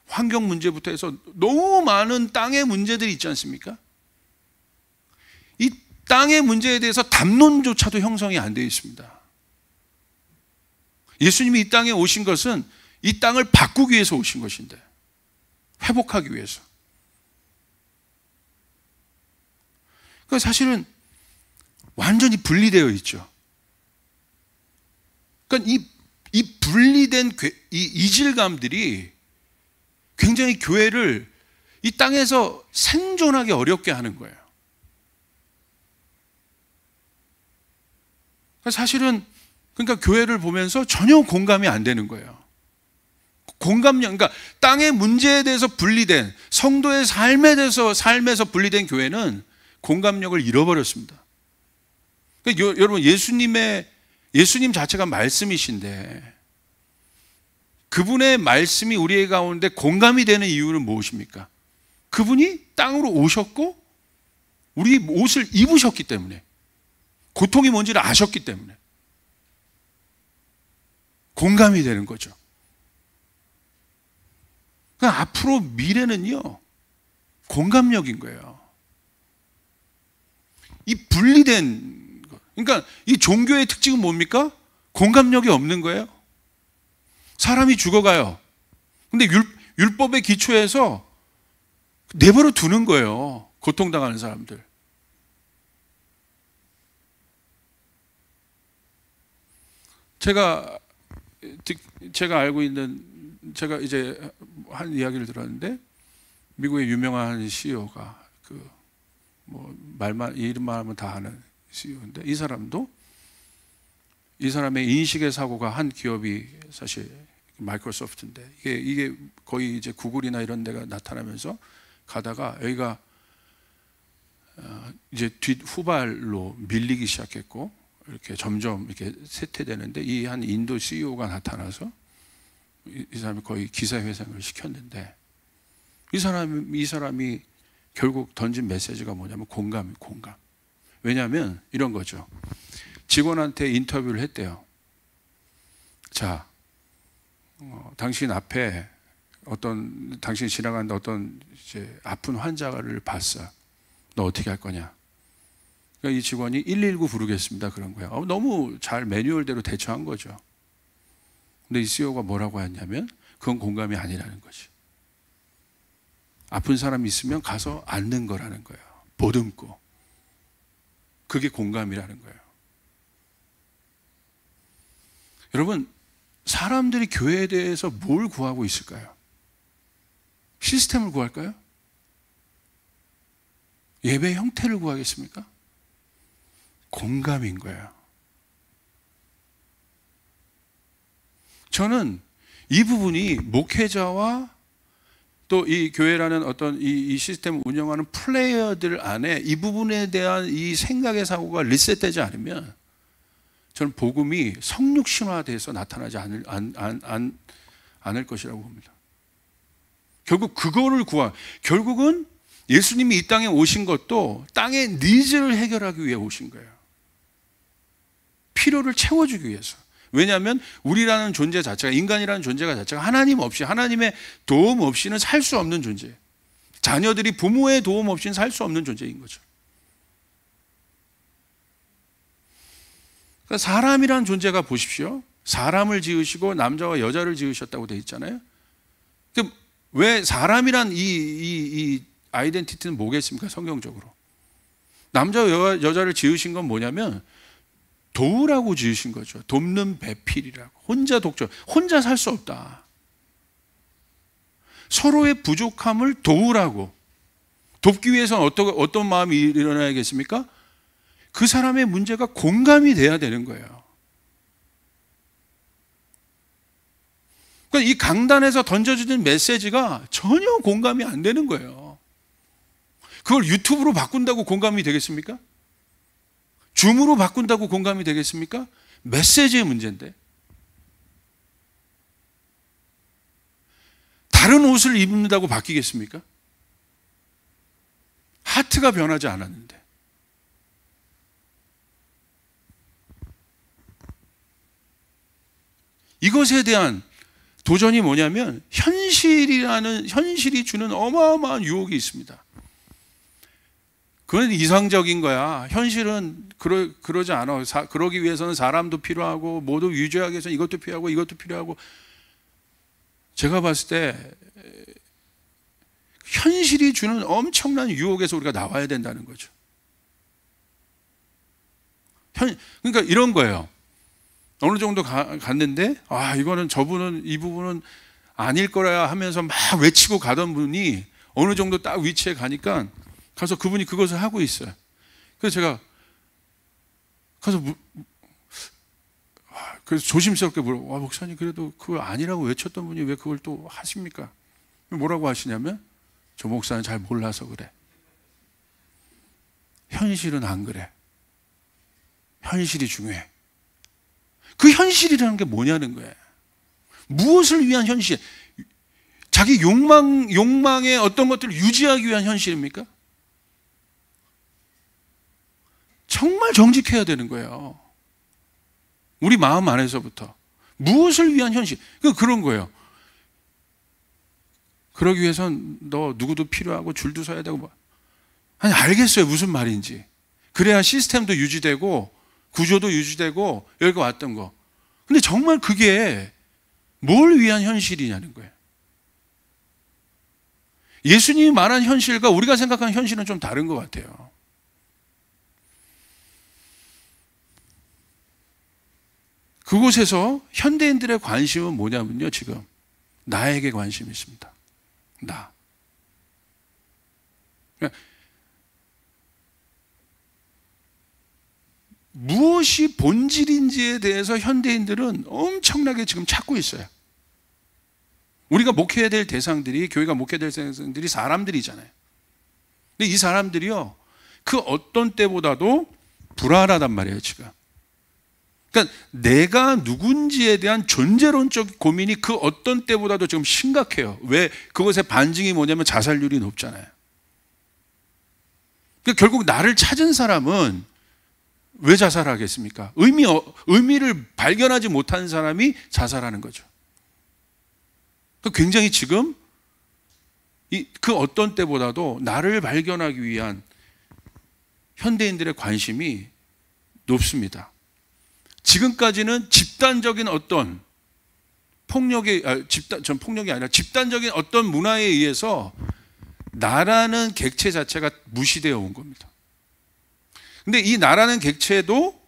환경 문제부터 해서 너무 많은 땅의 문제들이 있지 않습니까? 이 땅의 문제에 대해서 담론조차도 형성이 안 되어 있습니다. 예수님이 이 땅에 오신 것은 이 땅을 바꾸기 위해서 오신 것인데, 회복하기 위해서. 그러니까 사실은 완전히 분리되어 있죠. 그러니까 이 분리된 이 이질감들이 굉장히 교회를 이 땅에서 생존하기 어렵게 하는 거예요. 사실은 그러니까 교회를 보면서 전혀 공감이 안 되는 거예요. 그러니까 땅의 문제에 대해서 분리된, 성도의 삶에서 분리된 교회는 공감력을 잃어버렸습니다. 그러니까 여러분, 예수님 자체가 말씀이신데, 그분의 말씀이 우리의 가운데 공감이 되는 이유는 무엇입니까? 그분이 땅으로 오셨고 우리 옷을 입으셨기 때문에, 고통이 뭔지를 아셨기 때문에 공감이 되는 거죠. 그러니까 앞으로 미래는요, 공감력인 거예요. 이 분리된 것. 그러니까 이 종교의 특징은 뭡니까? 공감력이 없는 거예요. 사람이 죽어가요. 근데 율법의 기초에서 내버려 두는 거예요. 고통당하는 사람들. 제가 알고 있는, 제가 이제 한 이야기를 들었는데, 미국의 유명한 CEO가 이름만 하면 다 아는 CEO인데, 이 사람의 인식의 사고가, 한 기업이 사실 마이크로소프트인데, 이게 거의 이제 구글이나 이런 데가 나타나면서 가다가 여기가 이제 후발로 밀리기 시작했고, 이렇게 점점 이렇게 쇠퇴되는데, 이 한 인도 CEO가 나타나서 이 사람이 거의 기사회생을 시켰는데, 이 사람이 결국 던진 메시지가 뭐냐면 공감. 왜냐하면 이런 거죠. 직원한테 인터뷰를 했대요. 자, 당신 앞에 당신이 지나가는데 어떤 이제 아픈 환자를 봤어. 너 어떻게 할 거냐? 그러니까 이 직원이 119 부르겠습니다. 그런 거야. 너무 잘 매뉴얼대로 대처한 거죠. 근데 이 CEO가 뭐라고 했냐면 그건 공감이 아니라는 거지. 아픈 사람이 있으면 가서 앉는 거라는 거예요. 보듬고. 그게 공감이라는 거예요. 여러분, 사람들이 교회에 대해서 뭘 구하고 있을까요? 시스템을 구할까요? 예배 형태를 구하겠습니까? 공감인 거예요. 저는 이 부분이 목회자와 또 이 교회라는 어떤 이 시스템을 운영하는 플레이어들 안에 이 부분에 대한 이 생각의 사고가 리셋되지 않으면 저는 복음이 성육신화돼서 나타나지 않을 것이라고 봅니다. 결국 그거를 결국은 예수님이 이 땅에 오신 것도 땅의 니즈를 해결하기 위해 오신 거예요. 필요를 채워주기 위해서. 왜냐하면 우리라는 존재 자체가, 인간이라는 존재가 자체가 하나님 없이, 하나님의 도움 없이는 살 수 없는 존재. 자녀들이 부모의 도움 없이는 살 수 없는 존재인 거죠. 그러니까 사람이라는 존재가 보십시오. 사람을 지으시고 남자와 여자를 지으셨다고 되어 있잖아요. 왜 사람이란 이 아이덴티티는 뭐겠습니까? 성경적으로. 남자와 여자를 지으신 건 뭐냐면 도우라고 지으신 거죠. 돕는 배필이라고. 혼자 독점. 혼자 살 수 없다. 서로의 부족함을 도우라고. 돕기 위해서는 어떤 마음이 일어나야겠습니까? 그 사람의 문제가 공감이 돼야 되는 거예요. 그러니까 이 강단에서 던져주는 메시지가 전혀 공감이 안 되는 거예요. 그걸 유튜브로 바꾼다고 공감이 되겠습니까? 줌으로 바꾼다고 공감이 되겠습니까? 메시지의 문제인데. 다른 옷을 입는다고 바뀌겠습니까? 하트가 변하지 않았는데. 이것에 대한 도전이 뭐냐면 현실이 주는 어마어마한 유혹이 있습니다. 그건 이상적인 거야. 현실은 그러지 않아. 그러기 위해서는 사람도 필요하고 모두 유지하기 위해서는 이것도 필요하고 이것도 필요하고. 제가 봤을 때 현실이 주는 엄청난 유혹에서 우리가 나와야 된다는 거죠. 그러니까 이런 거예요. 어느 정도 갔는데 이거는 저분은 이 부분은 아닐 거라 하면서 막 외치고 가던 분이 어느 정도 딱 위치에 가니까 가서 그분이 그것을 하고 있어요. 그래서 제가 가서 그래서 조심스럽게 목사님 그래도 그걸 아니라고 외쳤던 분이 왜 그걸 또 하십니까? 뭐라고 하시냐면 저 목사는 잘 몰라서 그래. 현실은 안 그래. 현실이 중요해. 그 현실이라는 게 뭐냐는 거예요. 무엇을 위한 현실? 자기 욕망의 어떤 것들을 유지하기 위한 현실입니까? 정말 정직해야 되는 거예요. 우리 마음 안에서부터. 무엇을 위한 현실? 그런 거예요. 그러기 위해선 너 누구도 필요하고 줄도 서야 되고. 아니, 알겠어요. 무슨 말인지. 그래야 시스템도 유지되고 구조도 유지되고 여기가 왔던 거. 근데 정말 그게 뭘 위한 현실이냐는 거예요. 예수님이 말한 현실과 우리가 생각하는 현실은 좀 다른 것 같아요. 그곳에서 현대인들의 관심은 뭐냐면요, 지금 나에게 관심이 있습니다. 나. 무엇이 본질인지에 대해서 현대인들은 엄청나게 지금 찾고 있어요. 우리가 목회해야 될 대상들이, 교회가 목회해야 될 대상들이 사람들이잖아요. 근데 이 사람들이요, 그 어떤 때보다도 불안하단 말이에요, 지금. 그러니까 내가 누군지에 대한 존재론적 고민이 그 어떤 때보다도 지금 심각해요. 왜? 그것의 반증이 뭐냐면 자살률이 높잖아요. 그러니까 결국 나를 찾은 사람은 왜 자살하겠습니까? 의미를 발견하지 못한 사람이 자살하는 거죠. 굉장히 지금 그 어떤 때보다도 나를 발견하기 위한 현대인들의 관심이 높습니다. 지금까지는 집단적인 어떤 전 폭력이 아니라 집단적인 어떤 문화에 의해서 나라는 객체 자체가 무시되어 온 겁니다. 근데 이 나라는 객체도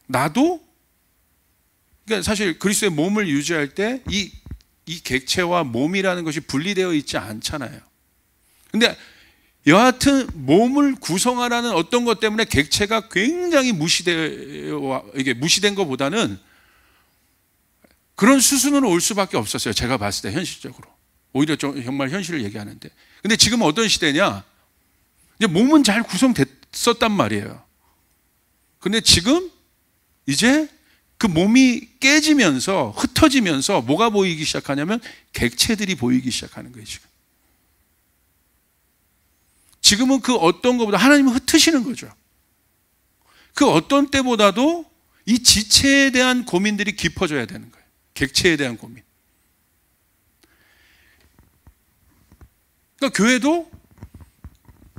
나도, 그러니까 사실 그리스도의 몸을 유지할 때 이 객체와 몸이라는 것이 분리되어 있지 않잖아요. 근데 여하튼 몸을 구성하라는 어떤 것 때문에 객체가 굉장히 무시된 것보다는 그런 수순으로 올 수밖에 없었어요. 제가 봤을 때 현실적으로. 오히려 정말 현실을 얘기하는데. 근데 지금은 어떤 시대냐? 이제 몸은 잘 구성됐었단 말이에요. 근데 지금 이제 그 몸이 깨지면서 흩어지면서 뭐가 보이기 시작하냐면 객체들이 보이기 시작하는 거예요, 지금. 지금은 그 어떤 것보다 하나님은 흩으시는 거죠. 그 어떤 때보다도 이 지체에 대한 고민들이 깊어져야 되는 거예요. 객체에 대한 고민. 그러니까 교회도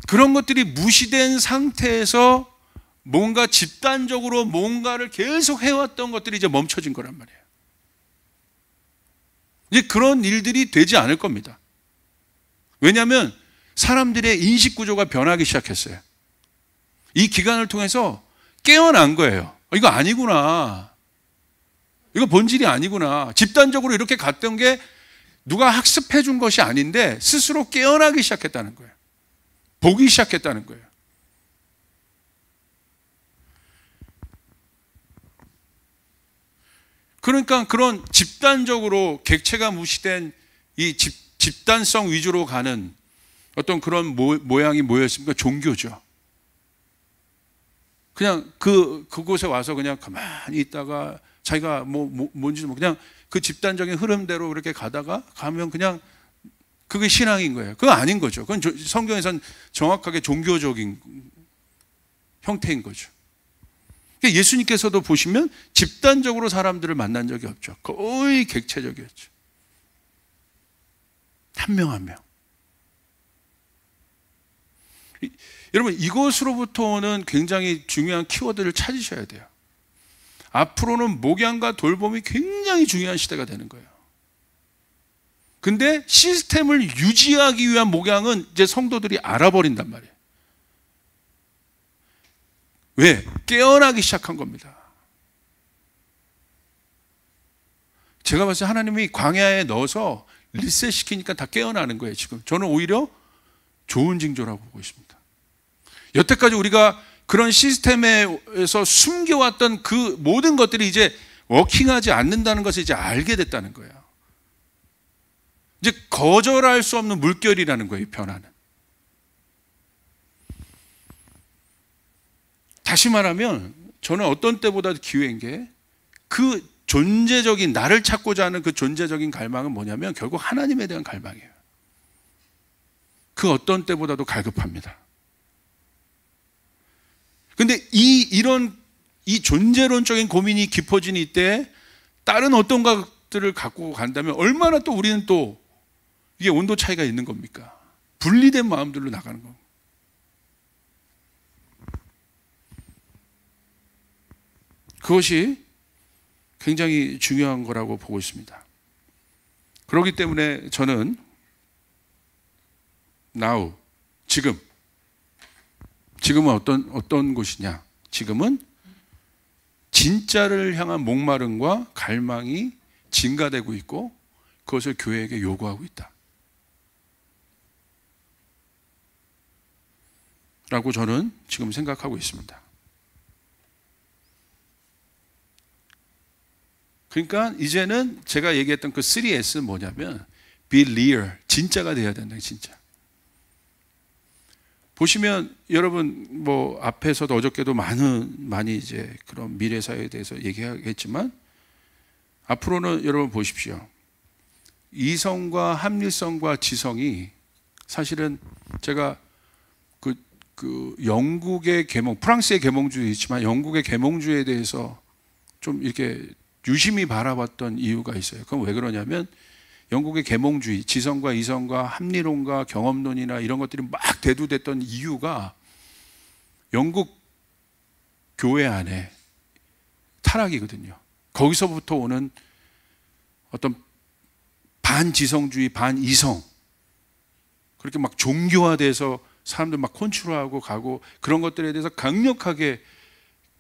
그런 것들이 무시된 상태에서 뭔가 집단적으로 뭔가를 계속 해왔던 것들이 이제 멈춰진 거란 말이에요. 이제 그런 일들이 되지 않을 겁니다. 왜냐하면 사람들의 인식 구조가 변하기 시작했어요. 이 기간을 통해서 깨어난 거예요. 이거 아니구나. 이거 본질이 아니구나. 집단적으로 이렇게 갔던 게 누가 학습해 준 것이 아닌데 스스로 깨어나기 시작했다는 거예요. 보기 시작했다는 거예요. 그러니까 그런 집단적으로 객체가 무시된 이 집단성 위주로 가는 어떤 그런 모양이 뭐였습니까? 종교죠. 그냥 그곳에 와서 그냥 가만히 있다가 자기가 뭔지도 그냥 그 집단적인 흐름대로 그렇게 가면 그냥 그게 신앙인 거예요. 그거 아닌 거죠. 그건 성경에선 정확하게 종교적인 형태인 거죠. 예수님께서도 보시면 집단적으로 사람들을 만난 적이 없죠. 거의 객체적이었죠. 한 명 한 명. 여러분, 이것으로부터 오는 굉장히 중요한 키워드를 찾으셔야 돼요. 앞으로는 목양과 돌봄이 굉장히 중요한 시대가 되는 거예요. 근데 시스템을 유지하기 위한 목양은 이제 성도들이 알아버린단 말이에요. 왜? 깨어나기 시작한 겁니다. 제가 봤을 때 하나님이 광야에 넣어서 리셋시키니까 다 깨어나는 거예요, 지금. 저는 오히려 좋은 징조라고 보고 있습니다. 여태까지 우리가 그런 시스템에서 숨겨왔던 그 모든 것들이 이제 워킹하지 않는다는 것을 이제 알게 됐다는 거예요. 이제 거절할 수 없는 물결이라는 거예요, 이 변화는. 다시 말하면 저는 어떤 때보다도 기회인 게 그 존재적인 나를 찾고자 하는 그 존재적인 갈망은 뭐냐면 결국 하나님에 대한 갈망이에요. 그 어떤 때보다도 갈급합니다. 근데 이런 존재론적인 고민이 깊어진 이때 다른 어떤 것들을 갖고 간다면 얼마나 또 우리는 또 이게 온도 차이가 있는 겁니까? 분리된 마음들로 나가는 겁니다. 그것이 굉장히 중요한 거라고 보고 있습니다. 그렇기 때문에 저는 now, 지금은 어떤 곳이냐? 지금은 진짜를 향한 목마름과 갈망이 증가되고 있고 그것을 교회에게 요구하고 있다. 라고 저는 지금 생각하고 있습니다. 그러니까 이제는 제가 얘기했던 그 3S는 뭐냐면 be real, 진짜가 돼야 된다, 진짜. 보시면 여러분 앞에서도 어저께도 많이 이제 그런 미래사회에 대해서 얘기하겠지만 앞으로는 여러분 보십시오. 이성과 합리성과 지성이 사실은 제가 그 영국의 프랑스의 계몽주의 있지만 영국의 계몽주의에 대해서 좀 이렇게 유심히 바라봤던 이유가 있어요. 그건 왜 그러냐면 영국의 계몽주의, 지성과 이성과 합리론과 경험론이나 이런 것들이 막 대두됐던 이유가 영국 교회 안에 타락이거든요. 거기서부터 오는 어떤 반지성주의, 반이성, 그렇게 막 종교화돼서 사람들 막 컨트롤하고 가고 그런 것들에 대해서 강력하게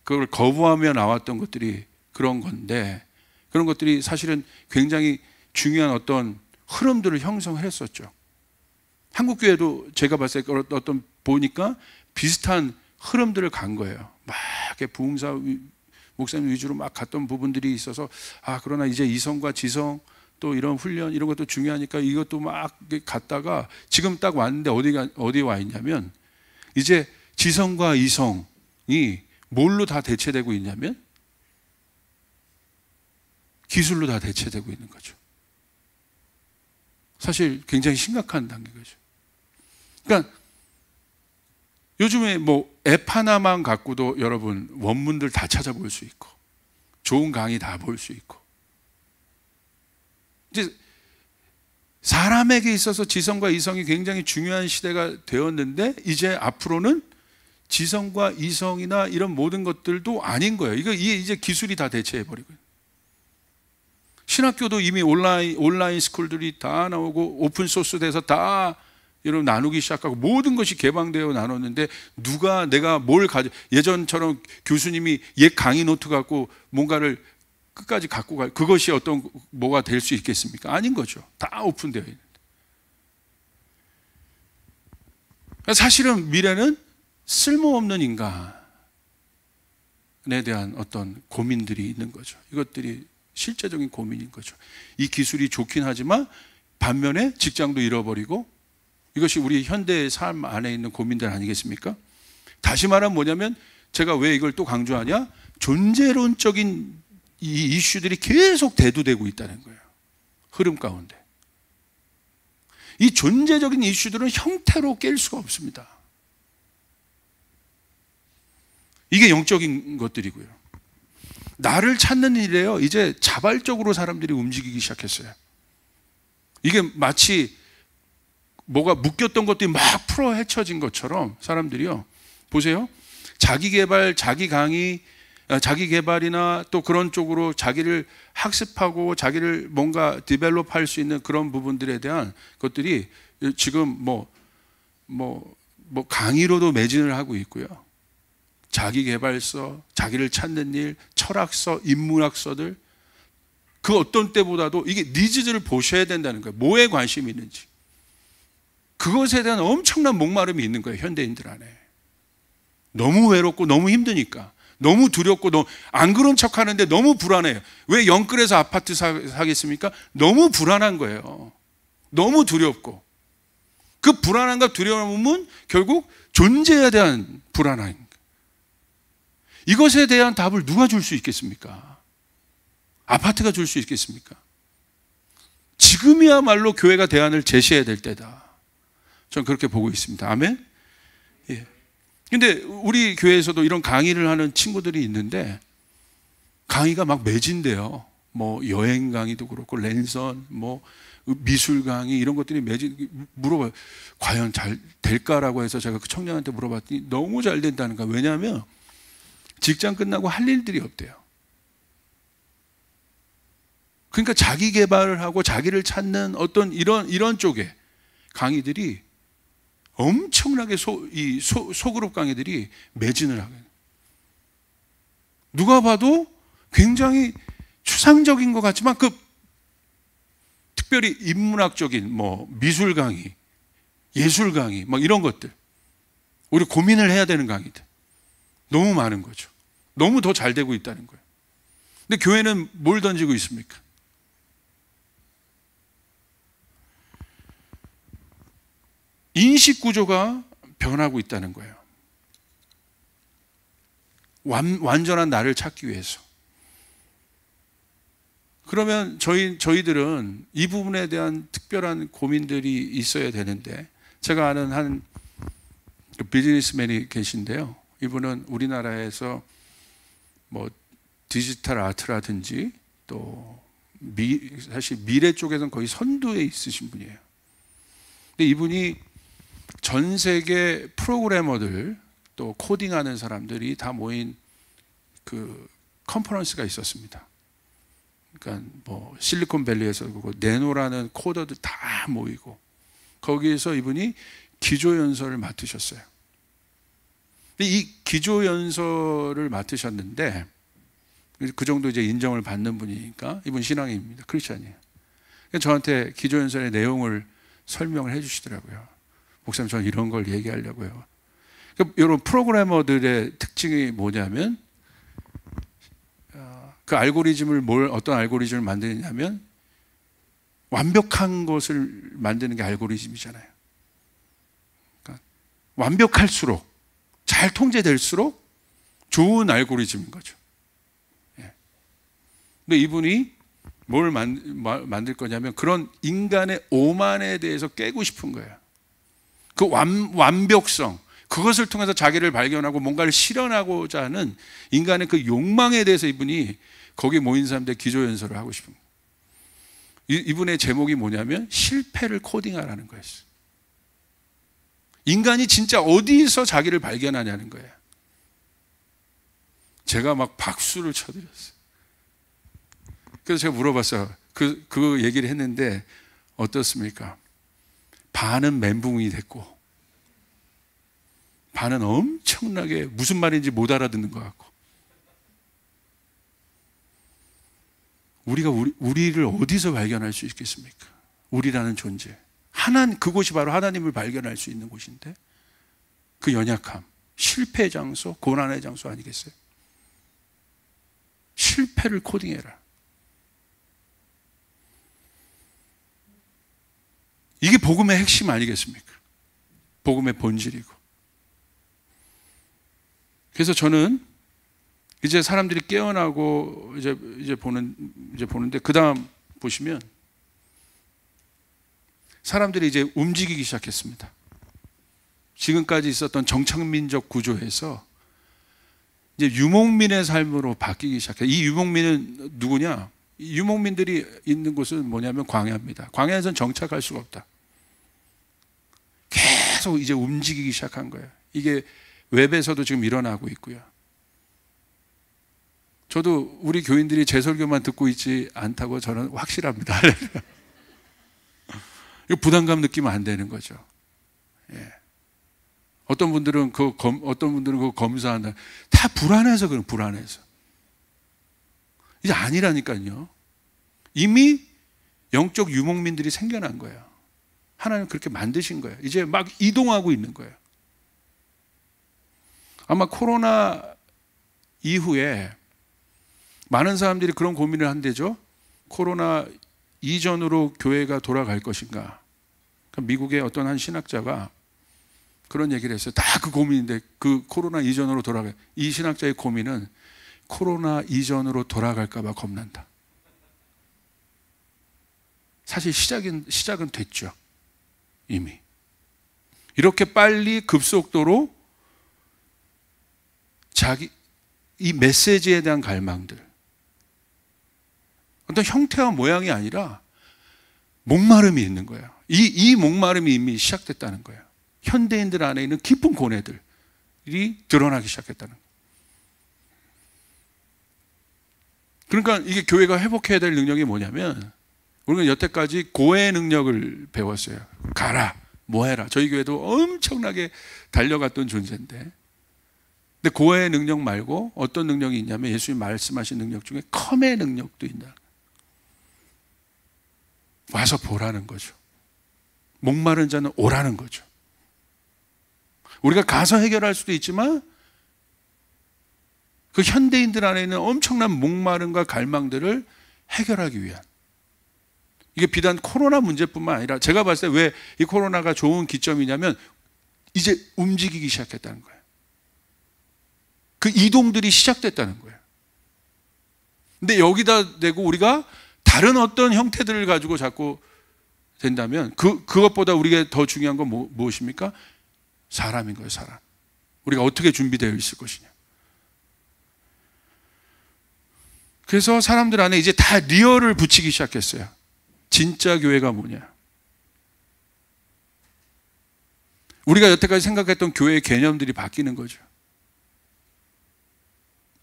그걸 거부하며 나왔던 것들이 그런 건데, 그런 것들이 사실은 굉장히 중요한 어떤 흐름들을 형성을 했었죠. 한국교회도 제가 봤을 때 어떤 보니까 비슷한 흐름들을 간 거예요. 막 이렇게 부흥사 목사님 위주로 막 갔던 부분들이 있어서, 그러나 이제 이성과 지성 또 이런 훈련 이런 것도 중요하니까 이것도 막 갔다가 지금 딱 왔는데 어디에 와 있냐면, 이제 지성과 이성이 뭘로 다 대체되고 있냐면 기술로 다 대체되고 있는 거죠. 사실 굉장히 심각한 단계죠. 그러니까 요즘에 뭐 앱 하나만 갖고도 여러분 원문들 다 찾아볼 수 있고 좋은 강의 다 볼 수 있고, 이제 사람에게 있어서 지성과 이성이 굉장히 중요한 시대가 되었는데, 이제 앞으로는 지성과 이성이나 이런 모든 것들도 아닌 거예요. 이게 이제 기술이 다 대체해버리고요. 신학교도 이미 온라인 스쿨들이 다 나오고 오픈소스 돼서 다 이런 나누기 시작하고 모든 것이 개방되어 나눴는데, 누가 내가 뭘 예전처럼 교수님이 옛 강의 노트 갖고 뭔가를 끝까지 갖고 갈, 그것이 어떤 뭐가 될 수 있겠습니까? 아닌 거죠. 다 오픈되어 있는데. 사실은 미래는 쓸모없는 인간에 대한 어떤 고민들이 있는 거죠. 이것들이 실제적인 고민인 거죠. 이 기술이 좋긴 하지만 반면에 직장도 잃어버리고, 이것이 우리 현대의 삶 안에 있는 고민들 아니겠습니까? 다시 말하면 뭐냐면, 제가 왜 이걸 또 강조하냐? 존재론적인 이 이슈들이 계속 대두되고 있다는 거예요. 흐름 가운데. 이 존재적인 이슈들은 형태로 깰 수가 없습니다. 이게 영적인 것들이고요. 나를 찾는 일에요, 이제 자발적으로 사람들이 움직이기 시작했어요. 이게 마치 뭐가 묶였던 것들이 막 풀어 헤쳐진 것처럼 사람들이요, 보세요. 자기 개발, 자기 강의, 자기 개발이나 또 그런 쪽으로 자기를 학습하고 자기를 뭔가 디벨롭 할 수 있는 그런 부분들에 대한 것들이 지금 뭐 강의로도 매진을 하고 있고요. 자기 개발서, 자기를 찾는 일, 철학서, 인문학서들, 그 어떤 때보다도 이게 니즈들을 보셔야 된다는 거예요. 뭐에 관심이 있는지. 그것에 대한 엄청난 목마름이 있는 거예요, 현대인들 안에. 너무 외롭고 너무 힘드니까, 너무 두렵고 안 그런 척 하는데 너무 불안해요. 왜 영끌에서 아파트 사겠습니까? 너무 불안한 거예요. 너무 두렵고. 그 불안함과 두려움은 결국 존재에 대한 불안함. 이것에 대한 답을 누가 줄 수 있겠습니까? 아파트가 줄 수 있겠습니까? 지금이야말로 교회가 대안을 제시해야 될 때다. 저는 그렇게 보고 있습니다. 아멘? 예. 근데 우리 교회에서도 이런 강의를 하는 친구들이 있는데, 강의가 막 매진돼요. 뭐 여행 강의도 그렇고, 랜선, 뭐 미술 강의 이런 것들이 물어봐요. 과연 잘 될까라고 해서 제가 그 청년한테 물어봤더니 너무 잘 된다는 거야. 왜냐하면 직장 끝나고 할 일들이 없대요. 그러니까 자기 개발을 하고 자기를 찾는 어떤 이런 쪽에 강의들이 엄청나게 소그룹 강의들이 매진을 하거든요. 누가 봐도 굉장히 추상적인 것 같지만 특별히 인문학적인 미술 강의, 예술 강의 이런 것들, 우리 고민을 해야 되는 강의들 너무 많은 거죠. 너무 더 잘 되고 있다는 거예요. 근데 교회는 뭘 던지고 있습니까? 인식 구조가 변하고 있다는 거예요. 완전한 나를 찾기 위해서. 그러면 저희들은 이 부분에 대한 특별한 고민들이 있어야 되는데, 제가 아는 한 비즈니스맨이 계신데요. 이분은 우리나라에서 디지털 아트라든지 또 사실 미래 쪽에서는 거의 선두에 있으신 분이에요. 근데 이분이 전 세계 프로그래머들 또 코딩하는 사람들이 다 모인 그 컨퍼런스가 있었습니다. 그러니까 뭐 실리콘밸리에서 그거 네노라는 코더들 다 모이고 거기에서 이분이 기조연설을 맡으셨어요. 이 기조연설을 맡으셨는데 그 정도 이제 인정을 받는 분이니까 이분 신앙인입니다. 크리스찬이에요. 저한테 기조연설의 내용을 설명을 해주시더라고요. 목사님, 저는 이런 걸 얘기하려고요. 여러분, 프로그래머들의 특징이 뭐냐면 그 알고리즘을 어떤 알고리즘을 만드냐면 완벽한 것을 만드는 게 알고리즘이잖아요. 그러니까 완벽할수록, 잘 통제될수록 좋은 알고리즘인 거죠. 예. 근데 이분이 뭘 만들 거냐면 그런 인간의 오만에 대해서 깨고 싶은 거예요. 그 완벽성, 그것을 통해서 자기를 발견하고 뭔가를 실현하고자 하는 인간의 그 욕망에 대해서 이분이 거기 모인 사람들 기조연설을 하고 싶은 거예요. 이분의 제목이 뭐냐면 실패를 코딩하라는 거였어요. 인간이 진짜 어디서 자기를 발견하냐는 거예요. 제가 막 박수를 쳐드렸어요. 그래서 제가 물어봤어요. 그 얘기를 했는데 어떻습니까? 반은 멘붕이 됐고 반은 엄청나게 무슨 말인지 못 알아듣는 것 같고. 우리가 우리를 어디서 발견할 수 있겠습니까? 우리라는 존재. 그곳이 바로 하나님을 발견할 수 있는 곳인데 그 연약함, 실패의 장소, 고난의 장소 아니겠어요? 실패를 코딩해라. 이게 복음의 핵심 아니겠습니까? 복음의 본질이고. 그래서 저는 이제 사람들이 깨어나고 이제 보는데 그 다음 보시면 사람들이 이제 움직이기 시작했습니다. 지금까지 있었던 정착민적 구조에서 이제 유목민의 삶으로 바뀌기 시작해요. 이 유목민은 누구냐? 이 유목민들이 있는 곳은 뭐냐면 광야입니다. 광야에서는 정착할 수가 없다. 계속 이제 움직이기 시작한 거예요. 이게 웹에서도 지금 일어나고 있고요. 저도 우리 교인들이 제 설교만 듣고 있지 않다고 저는 확실합니다. 이거 부담감 느끼면 안 되는 거죠. 예. 어떤 분들은 그거 검사한다. 다 불안해서 그런 불안해서. 이제 아니라니까요. 이미 영적 유목민들이 생겨난 거예요. 하나님 그렇게 만드신 거예요. 이제 막 이동하고 있는 거예요. 아마 코로나 이후에 많은 사람들이 그런 고민을 한대죠. 코로나 이전으로 교회가 돌아갈 것인가. 미국의 어떤 한 신학자가 그런 얘기를 했어요. 다 그 고민인데 그 코로나 이전으로 돌아가요. 이 신학자의 고민은 코로나 이전으로 돌아갈까 봐 겁난다. 사실 시작은 됐죠. 이미. 이렇게 빨리 급속도로 이 메시지에 대한 갈망들, 어떤 형태와 모양이 아니라 목마름이 있는 거예요. 이 목마름이 이미 시작됐다는 거예요. 현대인들 안에 있는 깊은 고뇌들이 드러나기 시작했다는 거예요. 그러니까 이게 교회가 회복해야 될 능력이 뭐냐면 우리는 여태까지 고의 능력을 배웠어요. 가라, 뭐 해라. 저희 교회도 엄청나게 달려갔던 존재인데, 근데 고의 능력 말고 어떤 능력이 있냐면 예수님 말씀하신 능력 중에 컴의 능력도 있다. 와서 보라는 거죠. 목마른 자는 오라는 거죠. 우리가 가서 해결할 수도 있지만 그 현대인들 안에 있는 엄청난 목마름과 갈망들을 해결하기 위한, 이게 비단 코로나 문제뿐만 아니라 제가 봤을 때 왜 이 코로나가 좋은 기점이냐면 이제 움직이기 시작했다는 거예요. 그 이동들이 시작됐다는 거예요. 근데 여기다 대고 우리가 다른 어떤 형태들을 가지고 자꾸 된다면 그것보다 우리가 더 중요한 건 무엇입니까? 사람인 거예요, 사람. 우리가 어떻게 준비되어 있을 것이냐. 그래서 사람들 안에 이제 다 리얼을 붙이기 시작했어요. 진짜 교회가 뭐냐. 우리가 여태까지 생각했던 교회의 개념들이 바뀌는 거죠.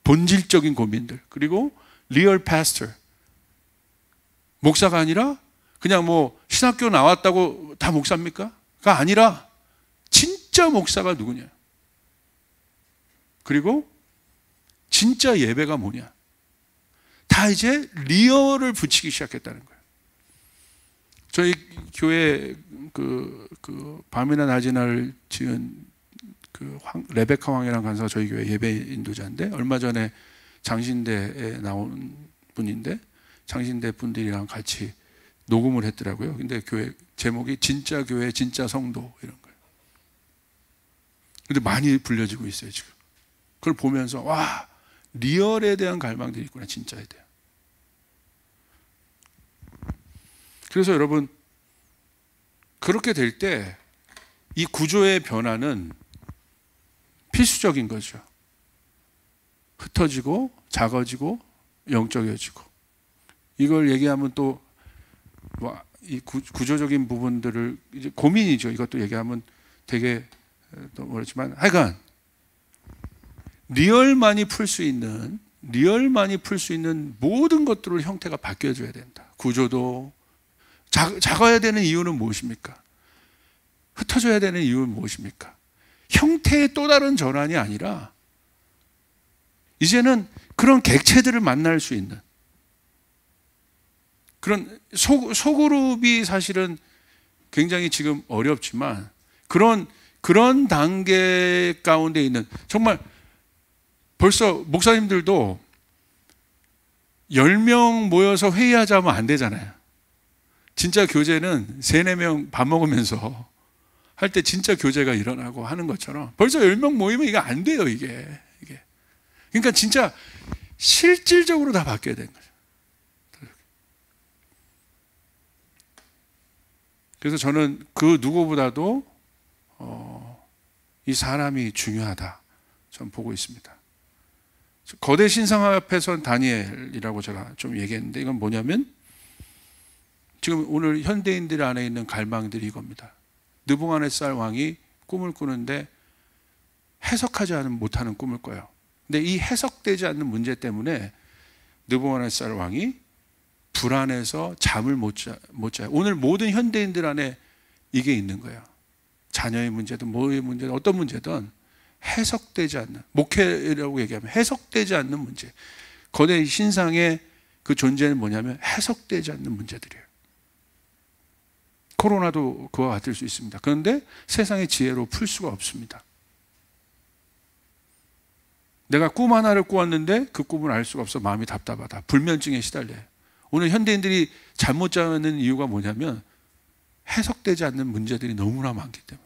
본질적인 고민들, 그리고 리얼 패스터, 목사가 아니라 그냥 뭐 신학교 나왔다고 다 목사입니까? 가 아니라 진짜 목사가 누구냐, 그리고 진짜 예배가 뭐냐, 다 이제 리얼을 붙이기 시작했다는 거예요. 저희 교회 밤이나 낮이나를 지은 레베카 왕이라는 간사가 저희 교회 예배 인도자인데, 얼마 전에 장신대에 나온 분인데 장신대 분들이랑 같이 녹음을 했더라고요. 근데 교회 제목이 진짜 교회 진짜 성도 이런 거예요. 근데 많이 불려지고 있어요 지금. 그걸 보면서 와, 리얼에 대한 갈망들이 있구나, 진짜에 대한. 그래서 여러분, 그렇게 될 때 이 구조의 변화는 필수적인 거죠. 흩어지고 작아지고 영적해지고. 이걸 얘기하면 또 이 구조적인 부분들을 이제 고민이죠. 이것도 얘기하면 되게 또 그렇지만, 하여간 리얼만이 풀 수 있는 모든 것들을 형태가 바뀌어줘야 된다. 구조도 작아야 되는 이유는 무엇입니까? 흩어져야 되는 이유는 무엇입니까? 형태의 또 다른 전환이 아니라 이제는 그런 객체들을 만날 수 있는 그런 소그룹이 사실은 굉장히 지금 어렵지만 그런 단계 가운데 있는, 정말 벌써 목사님들도 10명 모여서 회의하자면 안 되잖아요. 진짜 교제는 3-4명 밥 먹으면서 할 때 진짜 교제가 일어나고 하는 것처럼 벌써 10명 모이면 이게 안 돼요, 이게. 그러니까 진짜 실질적으로 다 바뀌어야 되는 거죠. 그래서 저는 그 누구보다도 이 사람이 중요하다, 저는 보고 있습니다. 거대 신상 앞에선 다니엘이라고 제가 좀 얘기했는데, 이건 뭐냐면 지금 오늘 현대인들 안에 있는 갈망들이 이겁니다. 느부갓네살 왕이 꿈을 꾸는데 해석하지 못하는 꿈을 꿔요. 근데 이 해석되지 않는 문제 때문에 느부갓네살 왕이 불안해서 잠을 못 자요. 오늘 모든 현대인들 안에 이게 있는 거예요. 자녀의 문제든 뭐의 문제든 어떤 문제든 해석되지 않는, 목회라고 얘기하면 해석되지 않는 문제. 거대 신상의 그 존재는 뭐냐면 해석되지 않는 문제들이에요. 코로나도 그와 같을 수 있습니다. 그런데 세상의 지혜로 풀 수가 없습니다. 내가 꿈 하나를 꾸었는데 그 꿈을 알 수가 없어 마음이 답답하다, 불면증에 시달려요. 오늘 현대인들이 잠 못 자는 이유가 뭐냐면 해석되지 않는 문제들이 너무나 많기 때문에.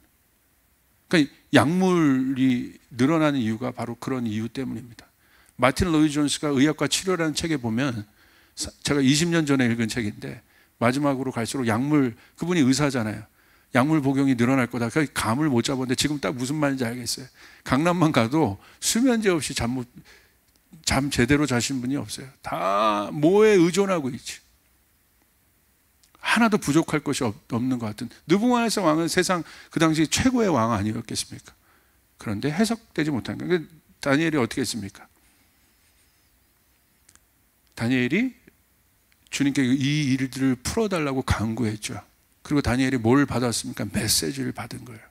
그러니까 약물이 늘어나는 이유가 바로 그런 이유 때문입니다. 마틴 로이 존스가 의학과 치료라는 책에 보면, 제가 20년 전에 읽은 책인데 마지막으로 갈수록 약물, 그분이 의사잖아요. 약물 복용이 늘어날 거다. 그러니까 감을 못 잡았는데 지금 딱 무슨 말인지 알겠어요. 강남만 가도 수면제 없이 잠 제대로 자신 분이 없어요. 다 뭐에 의존하고 있지. 하나도 부족할 것이 없는 것 같은. 느부갓네살 왕은 세상 그 당시 최고의 왕 아니었겠습니까? 그런데 해석되지 못한 거예요. 다니엘이 어떻게 했습니까? 다니엘이 주님께 이 일들을 풀어달라고 간구했죠. 그리고 다니엘이 뭘 받았습니까? 메시지를 받은 거예요.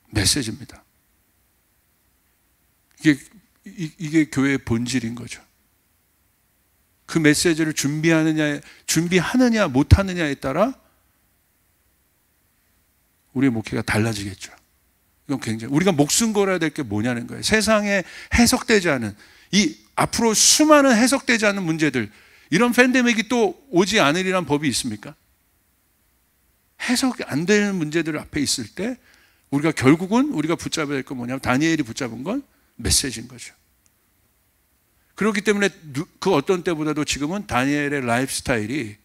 메시지입니다. 이게 교회의 본질인 거죠. 그 메시지를 준비하느냐 못하느냐에 따라 우리의 목회가 달라지겠죠. 이건 굉장히 우리가 목숨 걸어야 될 게 뭐냐는 거예요. 세상에 해석되지 않은, 이 앞으로 수많은 해석되지 않는 문제들, 이런 팬데믹이 또 오지 않으리란 법이 있습니까? 해석이 안 되는 문제들 앞에 있을 때 우리가 결국은 우리가 붙잡아야 될 건 뭐냐면, 다니엘이 붙잡은 건 메시지인 거죠. 그렇기 때문에 그 어떤 때보다도 지금은 다니엘의 라이프 스타일이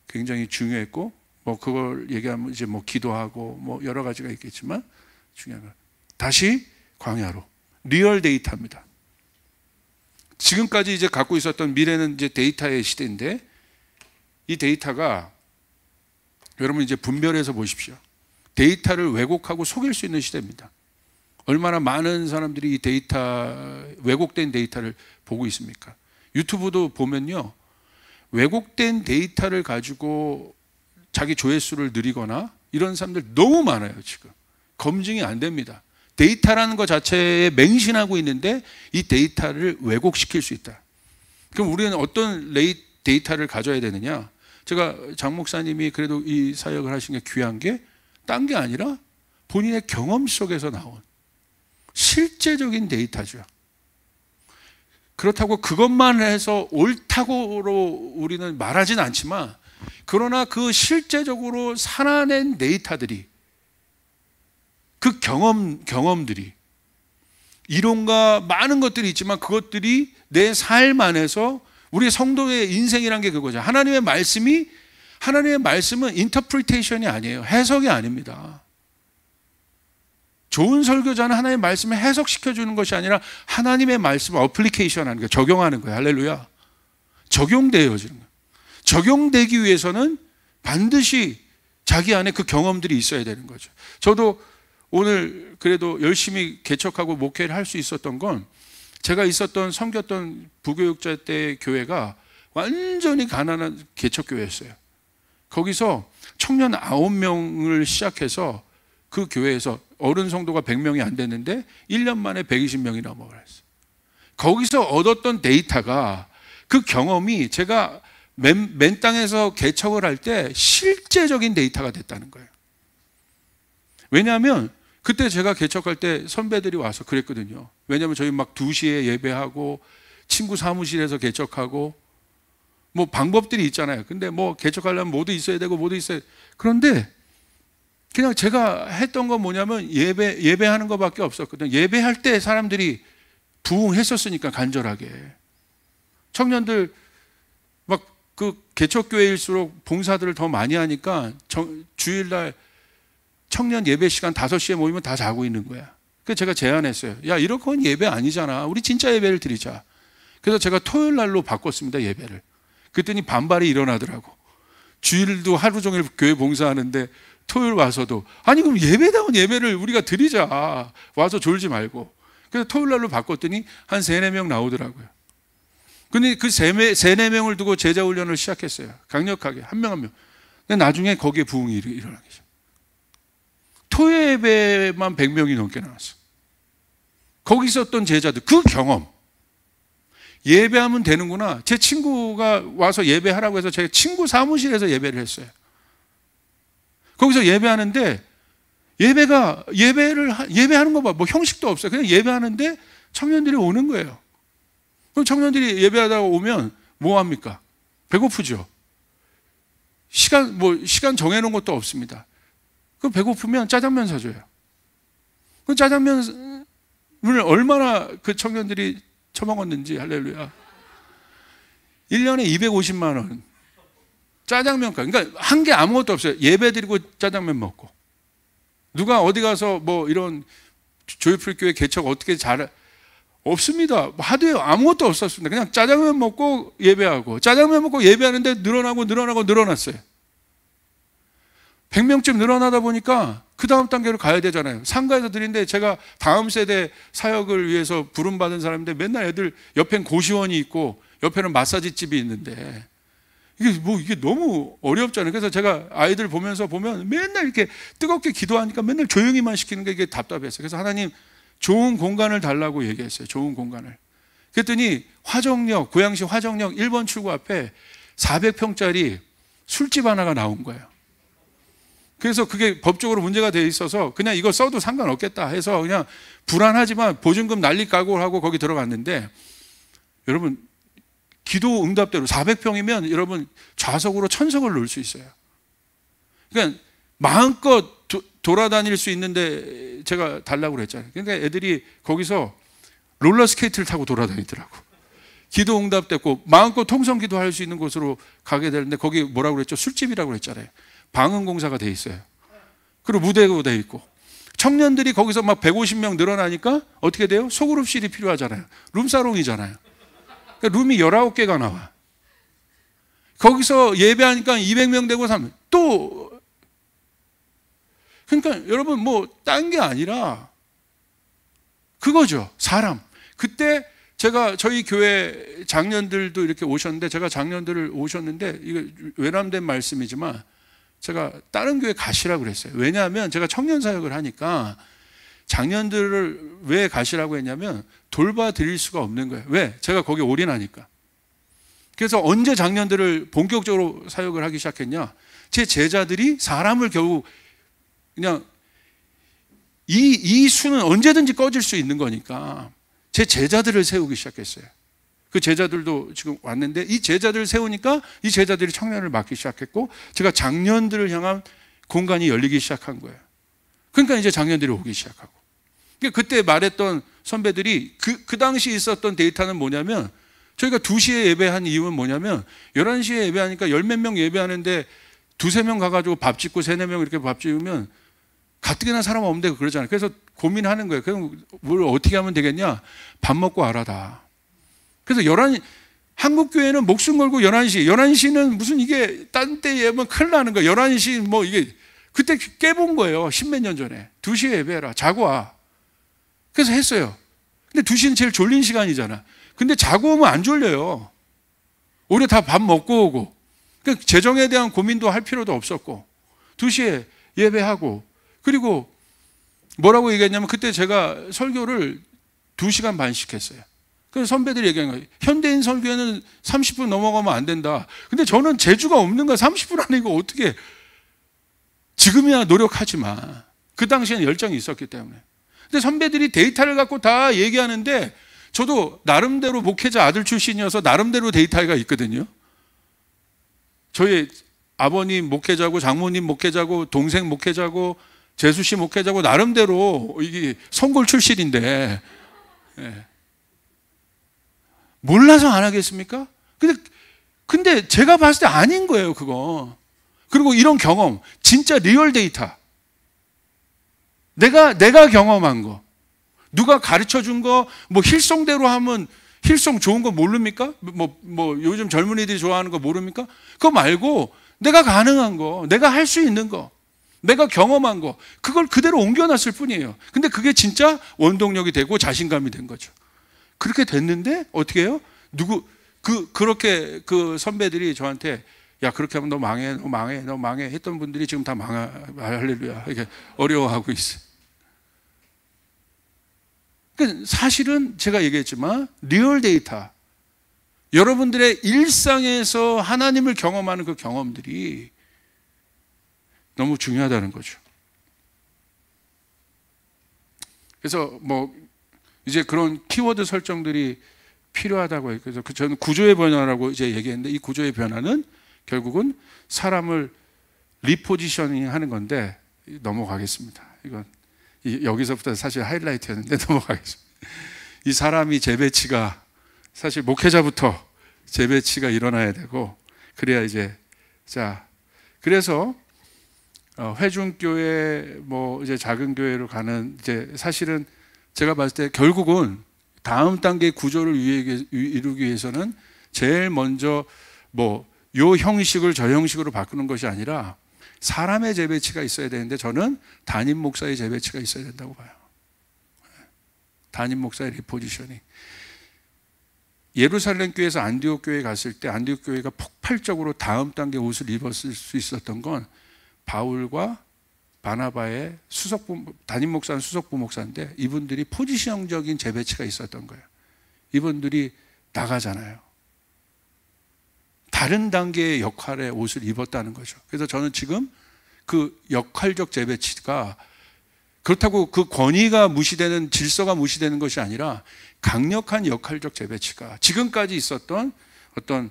굉장히 중요했고, 뭐 그걸 얘기하면 이제 뭐 기도하고 뭐 여러 가지가 있겠지만, 중요한 건 다시 광야로, 리얼 데이터입니다. 지금까지 이제 갖고 있었던, 미래는 이제 데이터의 시대인데, 이 데이터가 여러분 이제 분별해서 보십시오. 데이터를 왜곡하고 속일 수 있는 시대입니다. 얼마나 많은 사람들이 이 데이터, 왜곡된 데이터를 보고 있습니까? 유튜브도 보면요, 왜곡된 데이터를 가지고 자기 조회수를 늘리거나 이런 사람들 너무 많아요. 지금 검증이 안 됩니다. 데이터라는 것 자체에 맹신하고 있는데 이 데이터를 왜곡시킬 수 있다. 그럼 우리는 어떤 데이터를 가져야 되느냐? 제가 장 목사님이 그래도 이 사역을 하신 게 귀한 게 딴 게 아니라 본인의 경험 속에서 나온 실제적인 데이터죠. 그렇다고 그것만 해서 옳다고로 우리는 말하진 않지만, 그러나 그 실제적으로 살아낸 데이터들이, 그 경험들이, 이론과 많은 것들이 있지만 그것들이 내 삶 안에서 우리 성도의 인생이란 게 그거죠. 하나님의 말씀은 인터프리테이션이 아니에요. 해석이 아닙니다. 좋은 설교자는 하나님의 말씀을 해석시켜 주는 것이 아니라 하나님의 말씀을 어플리케이션 하는 거예요. 적용하는 거예요. 할렐루야. 적용되어지는 거예요. 적용되기 위해서는 반드시 자기 안에 그 경험들이 있어야 되는 거죠. 저도 오늘 그래도 열심히 개척하고 목회를 할 수 있었던 건, 제가 섬겼던 부교육자 때 교회가 완전히 가난한 개척교회였어요. 거기서 청년 9명을 시작해서 그 교회에서 어른 성도가 100명이 안 됐는데 1년 만에 120명이 넘어갔어요. 거기서 얻었던 데이터가, 그 경험이 제가 맨 땅에서 개척을 할 때 실제적인 데이터가 됐다는 거예요. 왜냐하면 그때 제가 개척할 때 선배들이 와서 그랬거든요. 왜냐하면 저희 막 2시에 예배하고 친구 사무실에서 개척하고 뭐 방법들이 있잖아요. 근데 뭐 개척하려면 모두 있어야 되고 모두 있어야 돼. 그런데 그냥 제가 했던 건 뭐냐면 예배하는 것밖에 없었거든요. 예배할 때 사람들이 부흥했었으니까, 간절하게. 청년들 막 그 개척교회일수록 봉사들을 더 많이 하니까 주일날 청년 예배 시간 5시에 모이면 다 자고 있는 거야. 그래서 제가 제안했어요. 야, 이렇게는 예배 아니잖아. 우리 진짜 예배를 드리자. 그래서 제가 토요일 날로 바꿨습니다, 예배를. 그랬더니 반발이 일어나더라고. 주일도 하루 종일 교회 봉사하는데 토요일 와서도, 아니 그럼 예배다운 예배를 우리가 드리자. 와서 졸지 말고. 그래서 토요일 날로 바꿨더니 한 3-4명 나오더라고요. 근데 그 3-4명을 두고 제자 훈련을 시작했어요. 강력하게 한 명 한 명. 근데 나중에 거기에 부흥이 일어나기 시작해요. 토요 예배만 100명이 넘게 나왔어. 거기 있었던 제자들, 그 경험. 예배하면 되는구나. 제 친구가 와서 예배하라고 해서 제 친구 사무실에서 예배를 했어요. 거기서 예배하는데, 예배하는 거 봐. 뭐 형식도 없어요. 그냥 예배하는데 청년들이 오는 거예요. 그럼 청년들이 예배하다가 오면 뭐 합니까? 배고프죠. 시간 정해놓은 것도 없습니다. 그 배고프면 짜장면 사줘요. 그 짜장면을 얼마나 그 청년들이 처먹었는지, 할렐루야. 1년에 250만 원. 짜장면값. 그러니까 한 게 아무것도 없어요. 예배 드리고 짜장면 먹고. 누가 어디 가서 뭐 이런 조이풀교회 개척 어떻게 없습니다. 하도에 아무것도 없었습니다. 그냥 짜장면 먹고 예배하고, 짜장면 먹고 예배하는데 늘어났어요. 100명쯤 늘어나다 보니까 그 다음 단계로 가야 되잖아요. 상가에서 드리는데, 제가 다음 세대 사역을 위해서 부름받은 사람인데 맨날 애들 옆엔 고시원이 있고 옆에는 마사지 집이 있는데 이게 너무 어렵잖아요. 그래서 제가 아이들 보면 맨날 이렇게 뜨겁게 기도하니까 맨날 조용히만 시키는 게 이게 답답했어요. 그래서 하나님, 좋은 공간을 달라고 얘기했어요. 좋은 공간을. 그랬더니 고양시 화정역 1번 출구 앞에 400평짜리 술집 하나가 나온 거예요. 그래서 그게 법적으로 문제가 돼 있어서 그냥 이거 써도 상관없겠다 해서 그냥 불안하지만 보증금 날릴 각오를 하고 거기 들어갔는데, 여러분, 기도 응답대로 400평이면 여러분 좌석으로 1000석을 놓을 수 있어요. 그러니까 마음껏 돌아다닐 수 있는데 제가 달라고 그랬잖아요. 그러니까 애들이 거기서 롤러스케이트를 타고 돌아다니더라고. 기도 응답됐고 마음껏 통성 기도할 수 있는 곳으로 가게 되는데, 거기 뭐라고 그랬죠? 술집이라고 그랬잖아요. 방음공사가 돼 있어요. 그리고 무대가 돼 있고, 청년들이 거기서 막 150명 늘어나니까 어떻게 돼요? 소그룹실이 필요하잖아요. 룸사롱이잖아요. 그러니까 룸이 19개가 나와. 거기서 예배하니까 200명 되고 그러니까 여러분, 뭐 딴 게 아니라 그거죠. 사람. 그때 제가 저희 교회 장년들도 이렇게 오셨는데, 제가 장년들을 오셨는데, 이거 외람된 말씀이지만 제가 다른 교회 가시라고 그랬어요. 왜냐하면 제가 청년 사역을 하니까 장년들을 왜 가시라고 했냐면 돌봐 드릴 수가 없는 거예요. 왜? 제가 거기에 올인하니까. 그래서 언제 장년들을 본격적으로 사역을 하기 시작했냐? 제 제자들이 사람을 결국 그냥 이 수는 언제든지 꺼질 수 있는 거니까 제 제자들을 세우기 시작했어요. 그 제자들도 지금 왔는데, 이 제자들을 세우니까 이 제자들이 청년을 맡기 시작했고, 제가 장년들을 향한 공간이 열리기 시작한 거예요. 그러니까 이제 장년들이 오기 시작하고. 그때 말했던 선배들이 그 당시 있었던 데이터는 뭐냐면, 저희가 2시에 예배한 이유는 뭐냐면 11시에 예배하니까 10몇 명 예배하는데 2-3명 가가지고 밥 짓고 3-4명 이렇게 밥 지으면 가뜩이나 사람 없는데 그러잖아요. 그래서 고민하는 거예요. 그럼 뭘 어떻게 하면 되겠냐? 밥 먹고 알아다. 그래서 한국 교회는 목숨 걸고 11시는 무슨 이게 딴 때 예배면 큰일 나는 거예요. 11시 뭐 이게 그때 깨본 거예요. 10몇 년 전에. 2시에 예배해라. 자고 와. 그래서 했어요. 근데 2시는 제일 졸린 시간이잖아. 근데 자고 오면 안 졸려요. 오히려 다 밥 먹고 오고. 그러니까 재정에 대한 고민도 할 필요도 없었고, 2시에 예배하고, 그리고 뭐라고 얘기했냐면 그때 제가 설교를 2시간 반씩 했어요. 그래서 선배들이 얘기한 거예요. 현대인 설교에는 30분 넘어가면 안 된다. 근데 저는 재주가 없는 거야. 30분 안에 이거 어떻게. 지금이야 노력하지 마. 그 당시에는 열정이 있었기 때문에. 근데 선배들이 데이터를 갖고 다 얘기하는데, 저도 나름대로 목회자 아들 출신이어서 나름대로 데이터가 있거든요. 저희 아버님 목회자고, 장모님 목회자고, 동생 목회자고, 재수 씨 목회자고, 나름대로 이게 성골 출신인데, 네. 몰라서 안 하겠습니까? 근데 제가 봤을 때 아닌 거예요, 그거. 그리고 이런 경험, 진짜 리얼 데이터. 내가 경험한 거. 누가 가르쳐 준 거, 뭐 힐송대로 하면 힐송 좋은 거 모릅니까? 뭐 요즘 젊은이들이 좋아하는 거 모릅니까? 그거 말고 내가 가능한 거, 내가 할 수 있는 거, 내가 경험한 거, 그걸 그대로 옮겨놨을 뿐이에요. 근데 그게 진짜 원동력이 되고 자신감이 된 거죠. 그렇게 됐는데 어떻게 해요? 그렇게 그 선배들이 저한테 야, 그렇게 하면 너 망해 했던 분들이 지금 다 할렐루야. 이렇게 어려워하고 있어요. 사실은 제가 얘기했지만 리얼 데이터, 여러분들의 일상에서 하나님을 경험하는 그 경험들이 너무 중요하다는 거죠. 그래서 뭐 이제 그런 키워드 설정들이 필요하다고 해요. 그래서 저는 구조의 변화라고 이제 얘기했는데, 이 구조의 변화는 결국은 사람을 리포지셔닝 하는 건데, 넘어가겠습니다. 이건 여기서부터 사실 하이라이트였는데 넘어가겠습니다. 이 사람이 재배치가, 사실 목회자부터 재배치가 일어나야 되고, 그래야 이제, 자, 그래서 회중교회, 뭐 이제 작은 교회로 가는, 이제 사실은 제가 봤을 때 결국은 다음 단계 구조를 이루기 위해서는 제일 먼저 뭐 요 형식을 저 형식으로 바꾸는 것이 아니라 사람의 재배치가 있어야 되는데, 저는 담임 목사의 재배치가 있어야 된다고 봐요. 담임 목사의 리포지셔닝. 예루살렘 교회에서 안디옥 교회에 갔을 때 안디옥 교회가 폭발적으로 다음 단계 옷을 입었을 수 있었던 건 바울과 바나바의 담임 목사는 수석 부목사인데, 이분들이 포지션적인 재배치가 있었던 거예요. 이분들이 나가잖아요. 다른 단계의 역할의 옷을 입었다는 거죠. 그래서 저는 지금 그 역할적 재배치가, 그렇다고 그 권위가 무시되는, 질서가 무시되는 것이 아니라 강력한 역할적 재배치가, 지금까지 있었던 어떤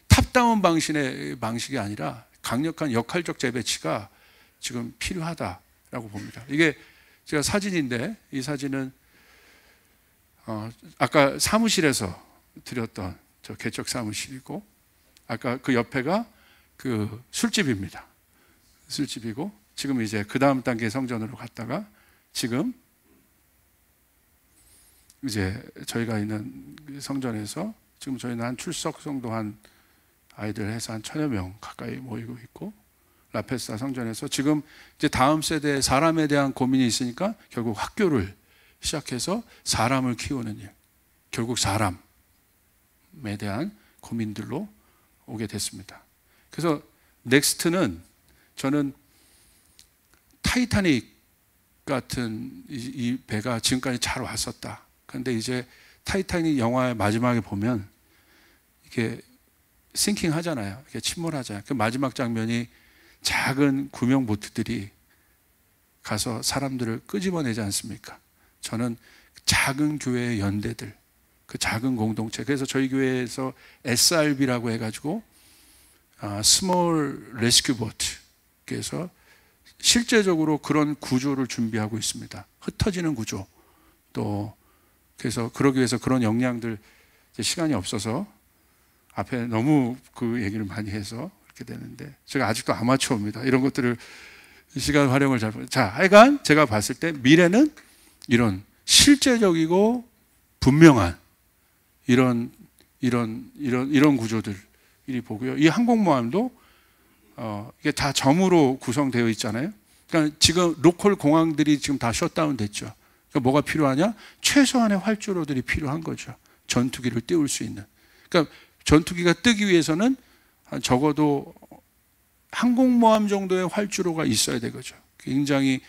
탑다운 방식이 아니라 강력한 역할적 재배치가 지금 필요하다라고 봅니다. 이게 제가 사진인데, 이 사진은 아까 사무실에서 드렸던 저 개척 사무실이고, 아까 그 옆에가 그 술집입니다. 술집이고, 지금 이제 그 다음 단계 성전으로 갔다가 지금 이제 저희가 있는 성전에서 지금 저희는 한 출석 성도 한 아이들 해서 한 1000여 명 가까이 모이고 있고, 라페스타 성전에서 지금 이제 다음 세대 사람에 대한 고민이 있으니까 결국 학교를 시작해서 사람을 키우는 일, 결국 사람에 대한 고민들로 오게 됐습니다. 그래서 넥스트는 저는 타이타닉 같은 이 배가 지금까지 잘 왔었다. 그런데 이제 타이타닉 영화의 마지막에 보면 이게 싱킹 하잖아요. 이게 침몰하잖아요. 그 마지막 장면이 작은 구명 보트들이 가서 사람들을 끄집어내지 않습니까? 저는 작은 교회의 연대들, 그 작은 공동체, 그래서 저희 교회에서 SRB라고 해가지고 스몰 레스큐 보트, 그래서 실제적으로 그런 구조를 준비하고 있습니다. 흩어지는 구조. 또 그래서 그러기 위해서 그런 역량들, 시간이 없어서 앞에 너무 그 얘기를 많이 해서 그렇게 되는데, 제가 아직도 아마추어입니다. 이런 것들을 시간 활용을 자, 하여간 제가 봤을 때 미래는 이런 실제적이고 분명한 이런 구조들이 보고요. 이 항공모함도 이게 다 점으로 구성되어 있잖아요. 그러니까 지금 로컬 공항들이 지금 다 셧다운 됐죠. 그러니까 뭐가 필요하냐? 최소한의 활주로들이 필요한 거죠. 전투기를 띄울 수 있는. 그러니까 전투기가 뜨기 위해서는 적어도 항공모함 정도의 활주로가 있어야 되거죠. 굉장히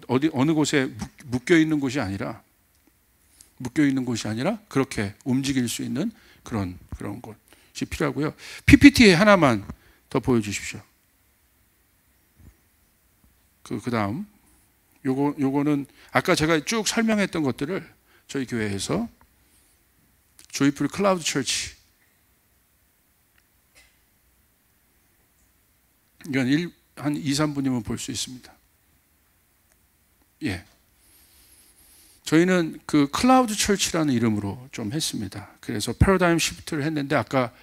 어느 곳에 묶여 있는 곳이 아니라 그렇게 움직일 수 있는 그런 것이 필요하고요. PPT 하나만 더 보여주십시오. 그 다음 요거는 아까 제가 쭉 설명했던 것들을 저희 교회에서 조이풀 클라우드 처치, 이건 한 2, 3분이면 볼 수 있습니다. 예. 저희는 그 클라우드 처치라는 이름으로 좀 했습니다. 그래서 패러다임 시프트를 했는데 아까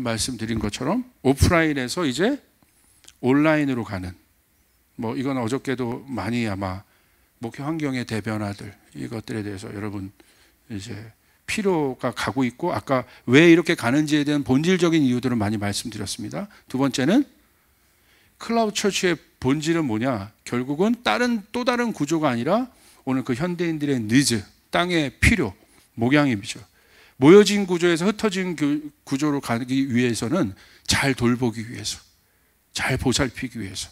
말씀드린 것처럼 오프라인에서 이제 온라인으로 가는, 뭐 이건 어저께도 많이 아마 목회 환경의 대변화들, 이것들에 대해서 여러분 이제 필요가 가고 있고, 아까 왜 이렇게 가는지에 대한 본질적인 이유들을 많이 말씀드렸습니다. 두 번째는 클라우드 처치의 본질은 뭐냐? 결국은 또 다른 구조가 아니라 오늘 그 현대인들의 니즈, 땅의 필요, 목양입이죠. 모여진 구조에서 흩어진 구조로 가기 위해서는 잘 돌보기 위해서, 잘 보살피기 위해서.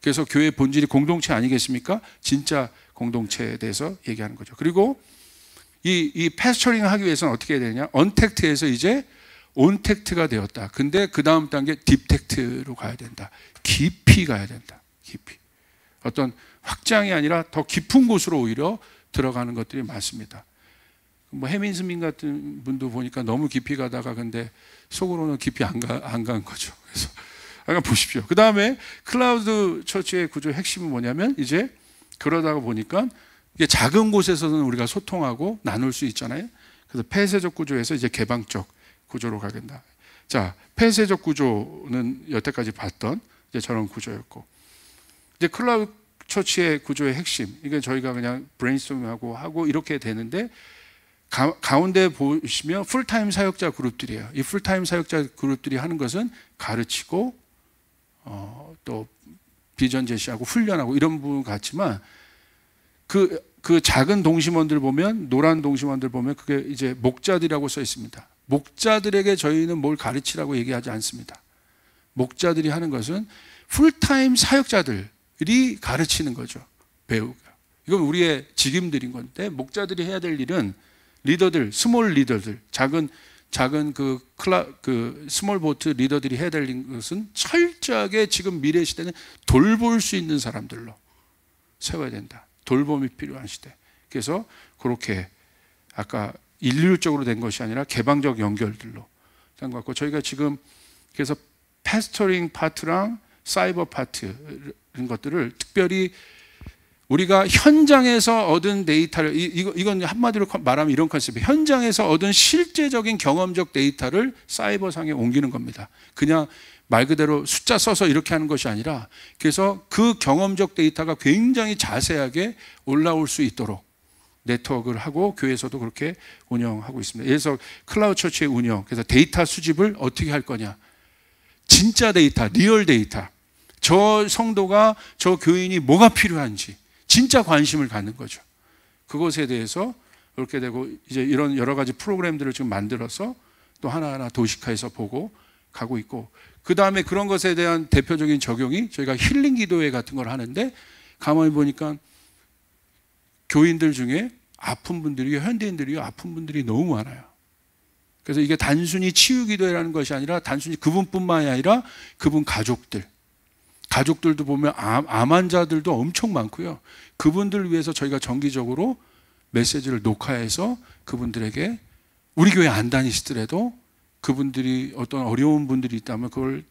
그래서 교회의 본질이 공동체 아니겠습니까? 진짜 공동체에 대해서 얘기하는 거죠. 그리고 이 패스처링을 하기 위해서는 어떻게 해야 되냐? 언택트에서 이제 온택트가 되었다. 근데 그 다음 단계 딥택트로 가야 된다. 깊이 가야 된다. 깊이. 어떤 확장이 아니라 더 깊은 곳으로 오히려 들어가는 것들이 많습니다. 뭐 해민스민 같은 분도 보니까 너무 깊이 가다가 근데 속으로는 깊이 안 간 거죠. 그래서 한번 보십시오. 그 다음에 클라우드 처치의 구조의 핵심은 뭐냐면 이제 그러다가 보니까 이게 작은 곳에서는 우리가 소통하고 나눌 수 있잖아요. 그래서 폐쇄적 구조에서 이제 개방적 구조로 가야 된다. 자, 폐쇄적 구조는 여태까지 봤던 이제 저런 구조였고, 이제 클라우드 처치의 구조의 핵심, 이게 저희가 그냥 브레인스토밍하고 이렇게 되는데, 가운데 보시면 풀타임 사역자 그룹들이에요. 이 풀타임 사역자 그룹들이 하는 것은 가르치고 또 비전 제시하고 훈련하고 이런 부분 같지만, 그 작은 동심원들 보면, 노란 동심원들 보면 그게 이제 목자들이라고 써 있습니다. 목자들에게 저희는 뭘 가르치라고 얘기하지 않습니다. 목자들이 하는 것은 풀타임 사역자들이 가르치는 거죠. 배우가. 이건 우리의 직임들인 건데, 목자들이 해야 될 일은 리더들, 스몰 리더들, 작은 그 스몰 보트 리더들이 해야 될 것은 철저하게 지금 미래 시대는 돌볼 수 있는 사람들로 세워야 된다. 돌봄이 필요한 시대. 그래서 그렇게 아까 일률적으로 된 것이 아니라 개방적 연결들로 된 것 같고, 저희가 지금 그래서 패스토링 파트랑 사이버 파트 이런 것들을 특별히 우리가 현장에서 얻은 데이터를, 이건 한마디로 말하면 이런 컨셉이에요. 현장에서 얻은 실제적인 경험적 데이터를 사이버상에 옮기는 겁니다. 그냥 말 그대로 숫자 써서 이렇게 하는 것이 아니라, 그래서 그 경험적 데이터가 굉장히 자세하게 올라올 수 있도록 네트워크를 하고 교회에서도 그렇게 운영하고 있습니다. 그래서 클라우드 처치의 운영, 그래서 데이터 수집을 어떻게 할 거냐. 진짜 데이터, 리얼 데이터. 저 성도가, 저 교인이 뭐가 필요한지 진짜 관심을 갖는 거죠. 그것에 대해서 그렇게 되고 이제 이런 여러 가지 프로그램들을 지금 만들어서 또 하나하나 도식화해서 보고 가고 있고, 그 다음에 그런 것에 대한 대표적인 적용이 저희가 힐링 기도회 같은 걸 하는데, 가만히 보니까 교인들 중에 아픈 분들이, 현대인들이 아픈 분들이 너무 많아요. 그래서 이게 단순히 치유 기도회라는 것이 아니라 단순히 그분뿐만이 아니라 그분 가족들도 보면 암 환자들도 엄청 많고요. 그분들을 위해서 저희가 정기적으로 메시지를 녹화해서 그분들에게, 우리 교회 안 다니시더라도 그분들이 어떤 어려운 분들이 있다면 그걸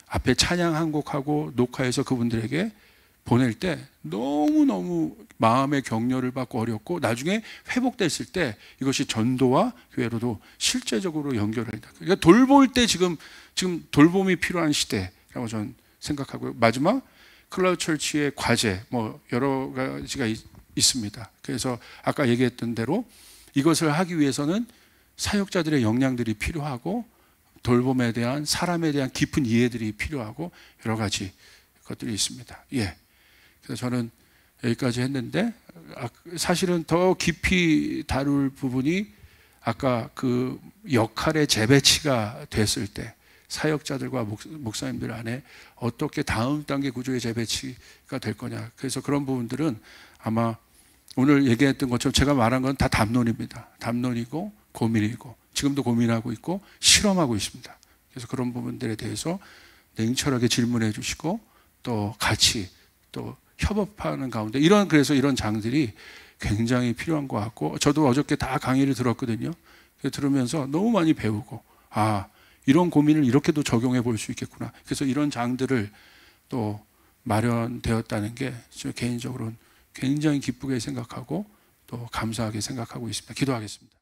앞에 찬양 한 곡하고 녹화해서 그분들에게 보낼 때 너무너무 마음의 격려를 받고 어렵고, 나중에 회복됐을 때 이것이 전도와 교회로도 실제적으로 연결을 한다. 그러니까 돌볼 때 지금 돌봄이 필요한 시대라고 저는 생각하고요. 마지막, 클라우드 철치의 과제 뭐 여러 가지가 있습니다. 그래서 아까 얘기했던 대로 이것을 하기 위해서는 사역자들의 역량들이 필요하고, 돌봄에 대한, 사람에 대한 깊은 이해들이 필요하고, 여러 가지 것들이 있습니다. 예. 그래서 저는 여기까지 했는데, 사실은 더 깊이 다룰 부분이 아까 그 역할의 재배치가 됐을 때 사역자들과 목사님들 안에 어떻게 다음 단계 구조의 재배치가 될 거냐. 그래서 그런 부분들은 아마 오늘 얘기했던 것처럼 제가 말한 건 다 담론입니다. 담론이고 고민이고, 지금도 고민하고 있고 실험하고 있습니다. 그래서 그런 부분들에 대해서 냉철하게 질문해 주시고, 또 같이 또 협업하는 가운데, 그래서 이런 장들이 굉장히 필요한 것 같고, 저도 어저께 다 강의를 들었거든요. 들으면서 너무 많이 배우고, 이런 고민을 이렇게도 적용해 볼 수 있겠구나. 그래서 이런 장들을 또 마련되었다는 게 저 개인적으로는 굉장히 기쁘게 생각하고 또 감사하게 생각하고 있습니다. 기도하겠습니다.